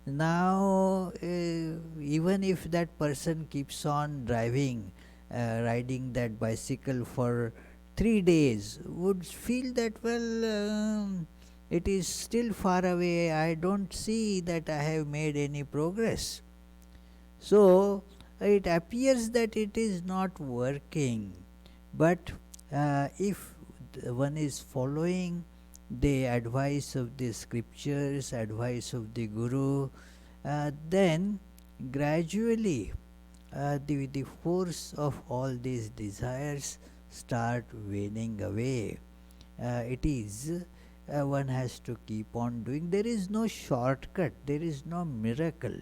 now even if that person keeps on driving, riding that bicycle for 3 days, would feel that, well, it is still far away, I don't see that I have made any progress. So it appears that it is not working. But if one is following the advice of the scriptures, advice of the Guru, then gradually the force of all these desires start waning away. It is one has to keep on doing. There is no shortcut, there is no miracle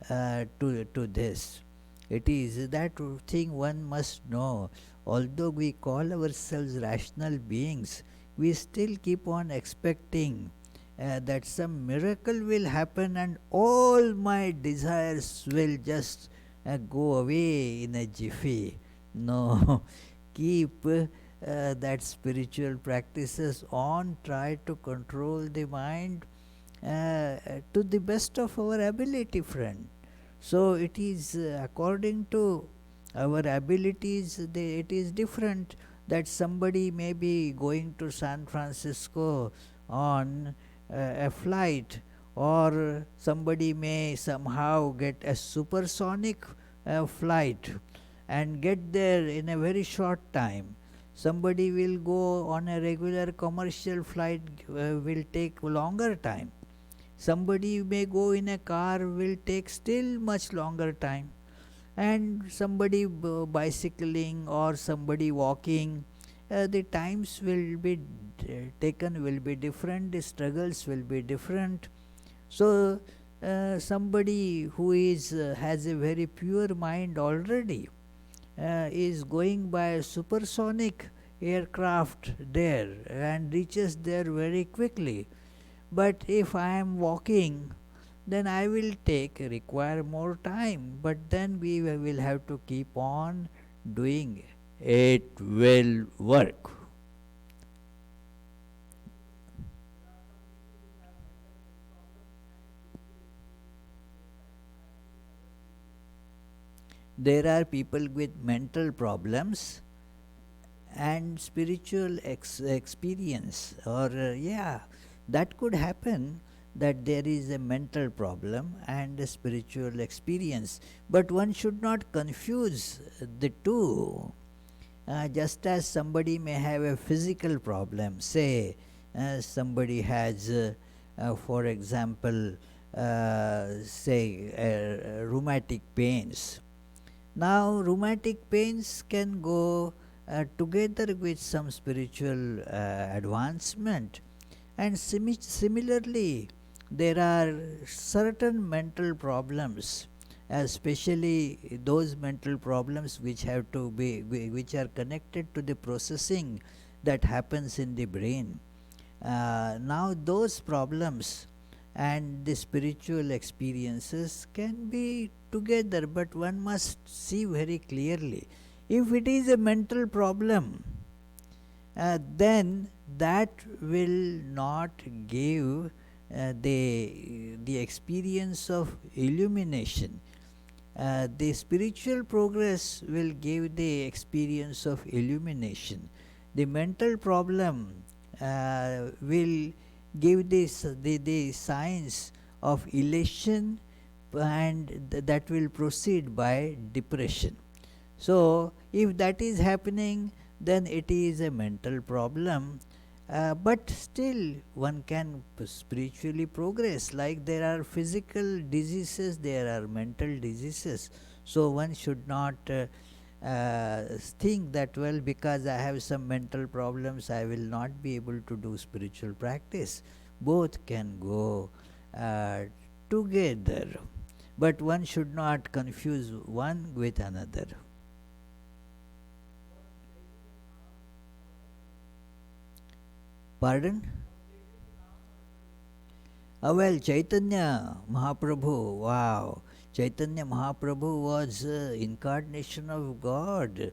to this. It is that thing one must know. Although we call ourselves rational beings, we still keep on expecting that some miracle will happen and all my desires will just go away in a jiffy. No, keep that spiritual practices on, try to control the mind to the best of our ability, friend. So it is according to our abilities, it is different, that somebody may be going to San Francisco on a flight, or somebody may somehow get a supersonic flight and get there in a very short time. Somebody will go on a regular commercial flight, will take longer time. Somebody may go in a car, will take still much longer time. And somebody bicycling or somebody walking, the times will be taken will be different, the struggles will be different. So somebody who is has a very pure mind already is going by a supersonic aircraft there and reaches there very quickly. But if I am walking, then I will require more time. But then we will have to keep on doing it will work. There are people with mental problems and spiritual experience, or yeah, that could happen, that there is a mental problem and a spiritual experience, but one should not confuse the two. Just as somebody may have a physical problem, say somebody has for example say rheumatic pains. Now, rheumatic pains can go together with some spiritual advancement, and similarly, there are certain mental problems, especially those mental problems which have to be which are connected to the processing that happens in the brain. Now, those problems and the spiritual experiences can be together, but one must see very clearly. If it is a mental problem, then that will not give the experience of illumination. The spiritual progress will give the experience of illumination. The mental problem will give the signs of elation, and that will proceed by depression. So, if that is happening, then it is a mental problem. But still, one can spiritually progress. Like there are physical diseases, there are mental diseases. So, one should not think that, well, because I have some mental problems, I will not be able to do spiritual practice. Both can go together, but one should not confuse one with another. Pardon? Well, Chaitanya Mahaprabhu, wow. Chaitanya Mahaprabhu was incarnation of God.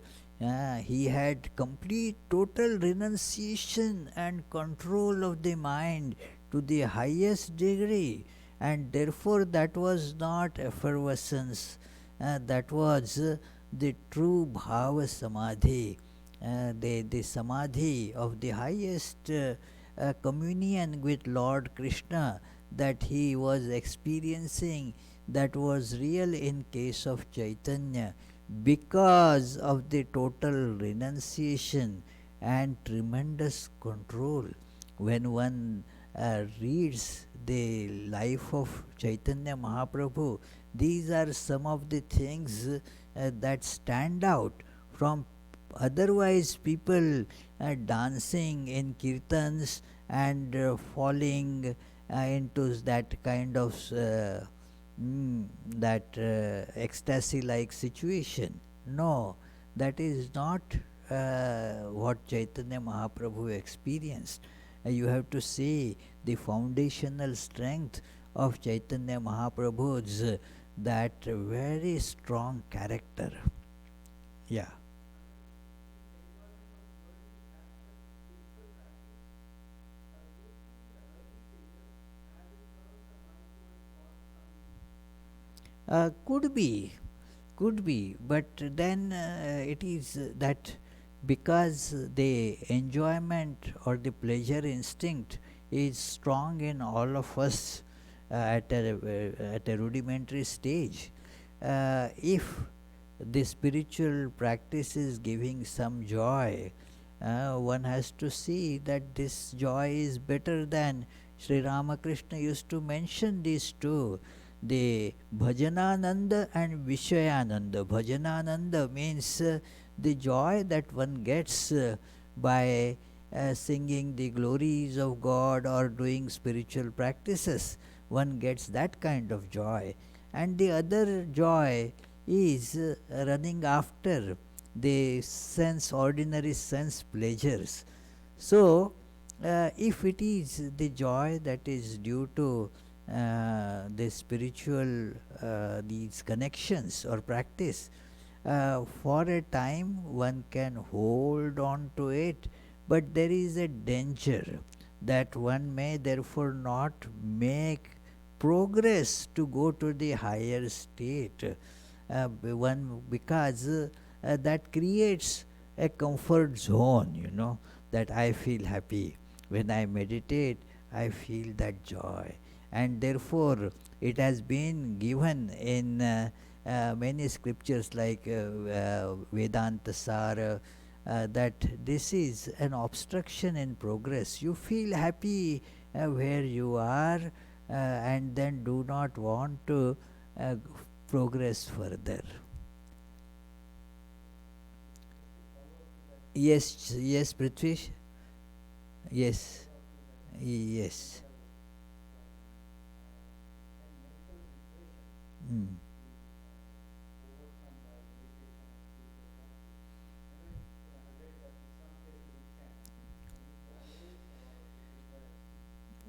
He had complete total renunciation and control of the mind to the highest degree, and therefore that was not effervescence, that was the true bhava samadhi, the samadhi of the highest communion with Lord Krishna that he was experiencing, that was real in case of Chaitanya, because of the total renunciation and tremendous control. When one reads the life of Chaitanya Mahaprabhu, these are some of the things that stand out from otherwise people dancing in kirtans and falling into that kind of that ecstasy like situation. No, that is not what Chaitanya Mahaprabhu experienced. You have to see the foundational strength of Chaitanya Mahaprabhu's that very strong character. Yeah. Could be, but then it is that because the enjoyment or the pleasure instinct is strong in all of us at a rudimentary stage. If the spiritual practice is giving some joy, one has to see that this joy is better than. Sri Ramakrishna used to mention these two, the Bhajanananda and Vishayananda. Bhajanananda means the joy that one gets by singing the glories of God or doing spiritual practices. One gets that kind of joy. And the other joy is running after the ordinary sense pleasures. So, if it is the joy that is due to the spiritual these connections or practice, for a time one can hold on to it, but there is a danger that one may therefore not make progress to go to the higher state. One because that creates a comfort zone, that I feel happy when I meditate, I feel that joy, and therefore it has been given in many scriptures like Vedanta Sara, that this is an obstruction in progress. You feel happy where you are, and then do not want to progress further. Yes, yes, Prithvish. Yes, yes. Mm.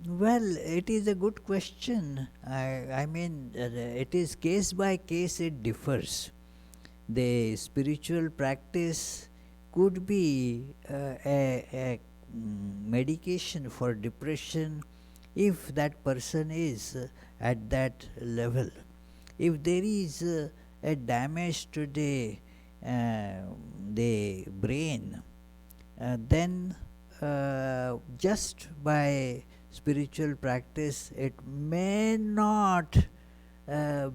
Well, it is a good question. I mean, it is case by case, it differs. The spiritual practice could be a medication for depression if that person is at that level. If there is a damage to the brain, then just by spiritual practice it may not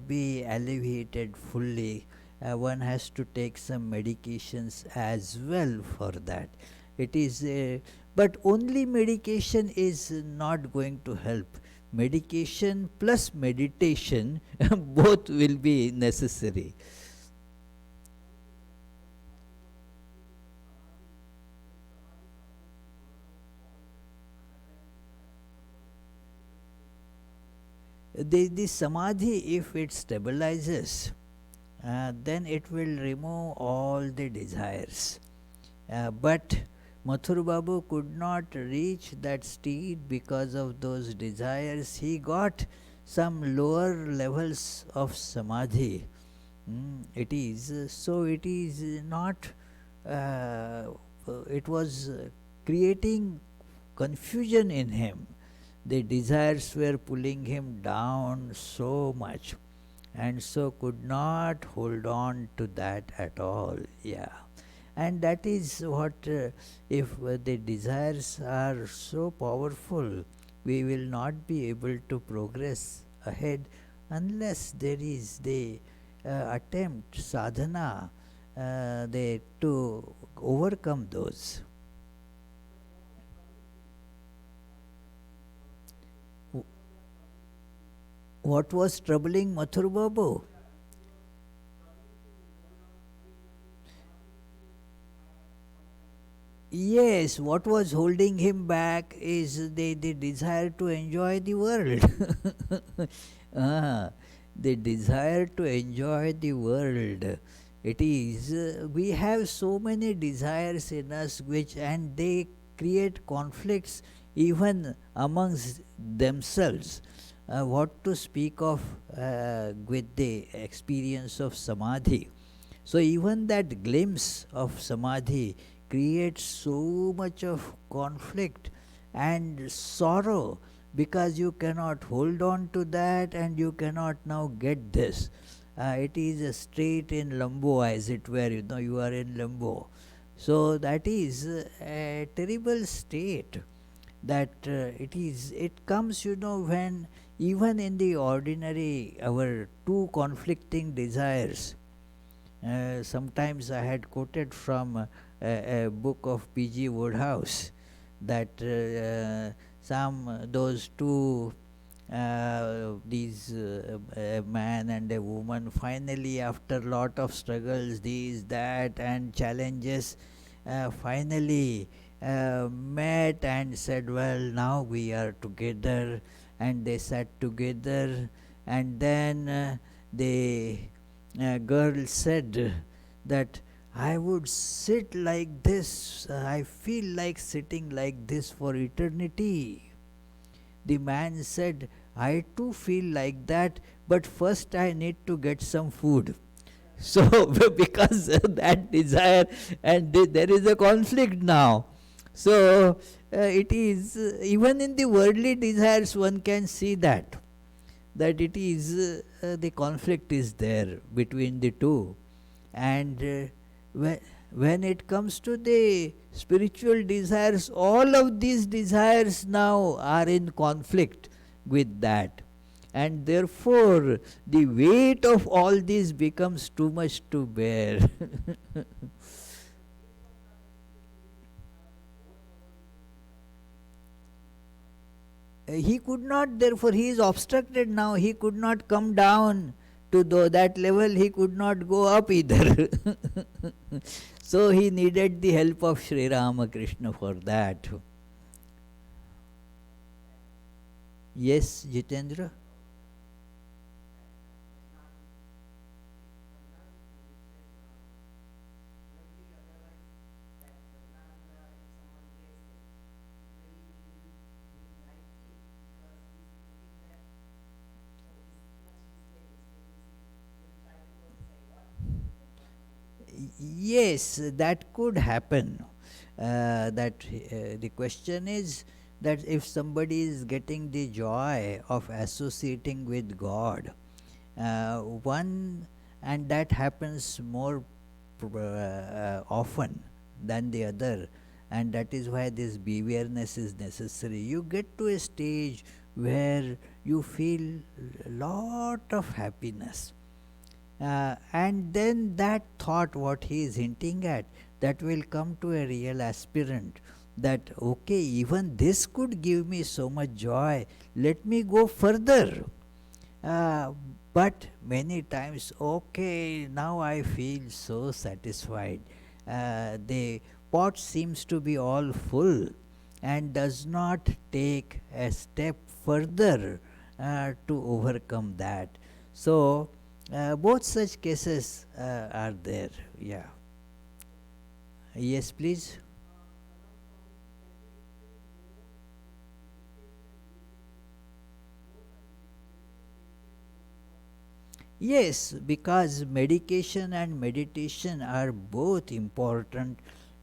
be alleviated fully. One has to take some medications as well for that. It is, but only medication is not going to help. Medication plus meditation both will be necessary. The samadhi, if it stabilizes, then it will remove all the desires. But Mathur Babu could not reach that state because of those desires. He got some lower levels of samadhi. It is so. It is not. It was creating confusion in him. The desires were pulling him down so much, and so could not hold on to that at all. Yeah, and that is what, if the desires are so powerful, we will not be able to progress ahead unless there is the attempt, sadhana, to overcome those. What was troubling Mathur Babu? Yes, what was holding him back is the desire to enjoy the world. ah, the desire to enjoy the world. It is, we have so many desires in us which, and they create conflicts even amongst themselves. What to speak of with the experience of samadhi. So, even that glimpse of samadhi creates so much of conflict and sorrow, because you cannot hold on to that and you cannot now get this. It is a state in limbo, as it were, you are in limbo. So, that is a terrible state, that it comes, when even in the ordinary, our two conflicting desires. Sometimes I had quoted from a book of P.G. Wodehouse, that those two, a man and a woman, finally after lot of struggles, these, that and challenges, finally met and said, well, now we are together. And they sat together, and then the girl said that, I would sit like this, I feel like sitting like this for eternity. The man said, I too feel like that, but first I need to get some food. So because that desire and there is a conflict now. So it is even in the worldly desires one can see that it is the conflict is there between the two. And when it comes to the spiritual desires, all of these desires now are in conflict with that, and therefore the weight of all this becomes too much to bear. He could not, therefore he is obstructed now, he could not come down to that level, he could not go up either. So he needed the help of Sri Ramakrishna for that. Yes, Jitendra? Yes, that could happen. The question is that if somebody is getting the joy of associating with God, one, and that happens more often than the other, and that is why this bewareness is necessary. You get to a stage where you feel a lot of happiness, and then that thought what he is hinting at, that will come to a real aspirant, that okay, even this could give me so much joy, let me go further. uh, but many times, okay, now I feel so satisfied. The pot seems to be all full and does not take a step further to overcome that. So, both such cases are there. Yeah. Yes, please. Yes, because medication and meditation are both important,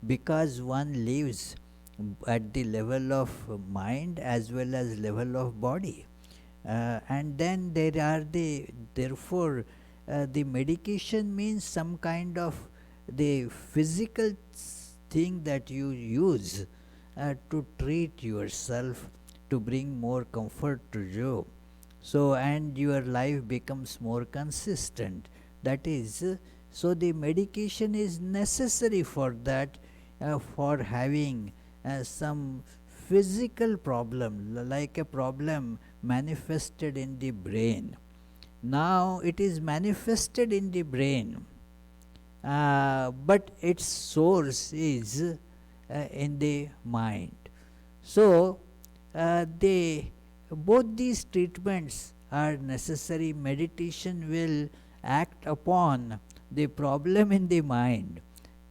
because one lives at the level of mind as well as level of body. And then there are therefore the medication means some kind of the physical thing that you use to treat yourself, to bring more comfort to you. So, and your life becomes more consistent. That is, so the medication is necessary for that, for having some physical problem, like a problem manifested in the brain. Now it is manifested in the brain, but its source is in the mind. So, both these treatments are necessary. Meditation will act upon the problem in the mind,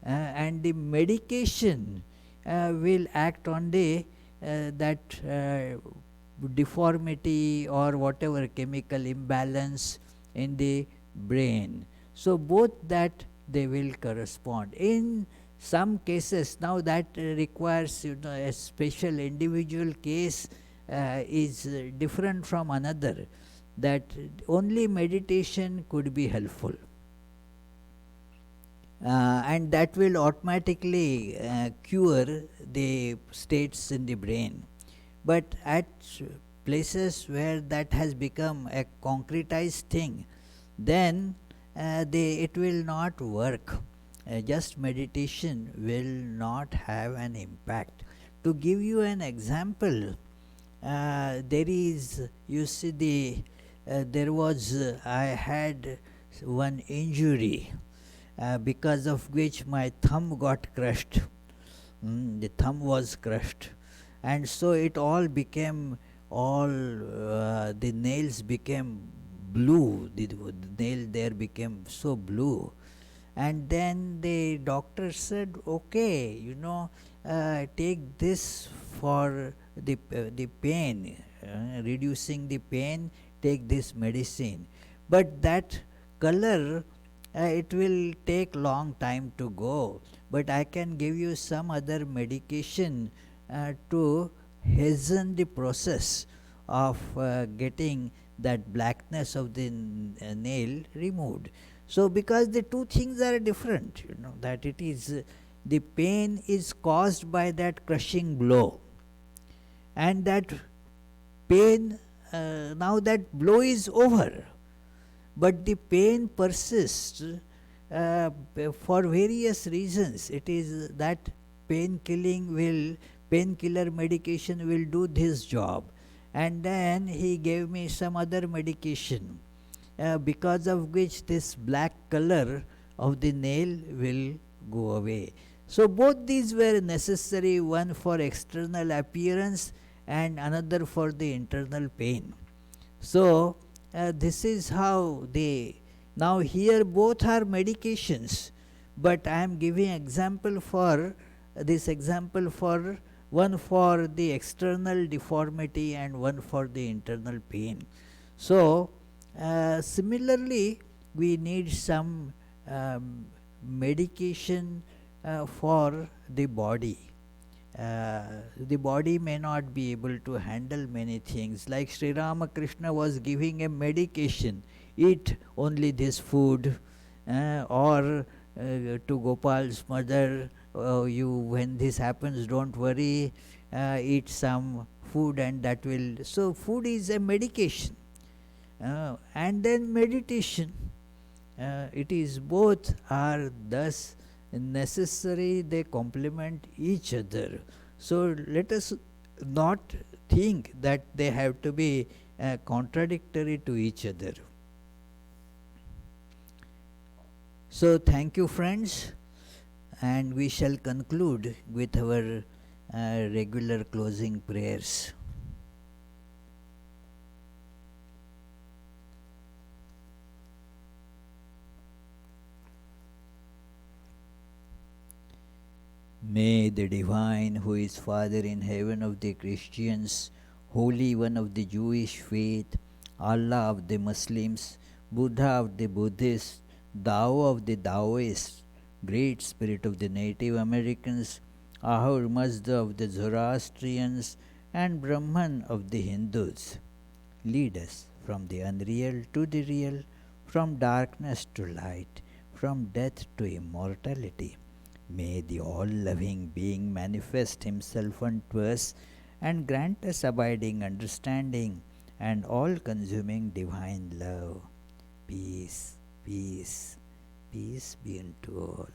and the medication will act on the that deformity or whatever chemical imbalance in the brain. So both that they will correspond. In some cases, now that requires a special individual case, is different from another, that only meditation could be helpful. And that will automatically cure the states in the brain. But at places where that has become a concretized thing, then it will not work. Just meditation will not have an impact. To give you an example, there is, you see, there was, I had one injury because of which my thumb got crushed. The thumb was crushed, and so it all became the nails became blue. The nail there became so blue, and then the doctor said, "Okay, take this for the pain, reducing the pain. Take this medicine." But that color it will take long time to go, but I can give you some other medication to hasten the process of getting that blackness of the nail removed. So because the two things are different, that it is the pain is caused by that crushing blow, and that pain, now that blow is over, but the pain persists for various reasons. It is that painkiller medication will do this job, and then he gave me some other medication because of which this black color of the nail will go away. So both these were necessary, one for external appearance and another for the internal pain. So this is how they, now here both are medications, but I am giving example for this example for one for the external deformity and one for the internal pain. So similarly we need some medication for the body. The body may not be able to handle many things. Like Sri Ramakrishna was giving a medication, eat only this food, or to Gopal's mother, you, when this happens, don't worry, eat some food and that will. So food is a medication, and then meditation. It is both are thus necessary, they complement each other. So let us not think that they have to be contradictory to each other. So thank you, friends, and we shall conclude with our regular closing prayers. May the Divine, who is Father in heaven of the Christians, Holy One of the Jewish faith, Allah of the Muslims, Buddha of the Buddhists, Tao of the Taoists, Great Spirit of the Native Americans, Ahur Mazda of the Zoroastrians, and Brahman of the Hindus, lead us from the unreal to the real, from darkness to light, from death to immortality. May the all-loving being manifest himself unto us and grant us abiding understanding and all-consuming divine love. Peace, peace, peace be unto all.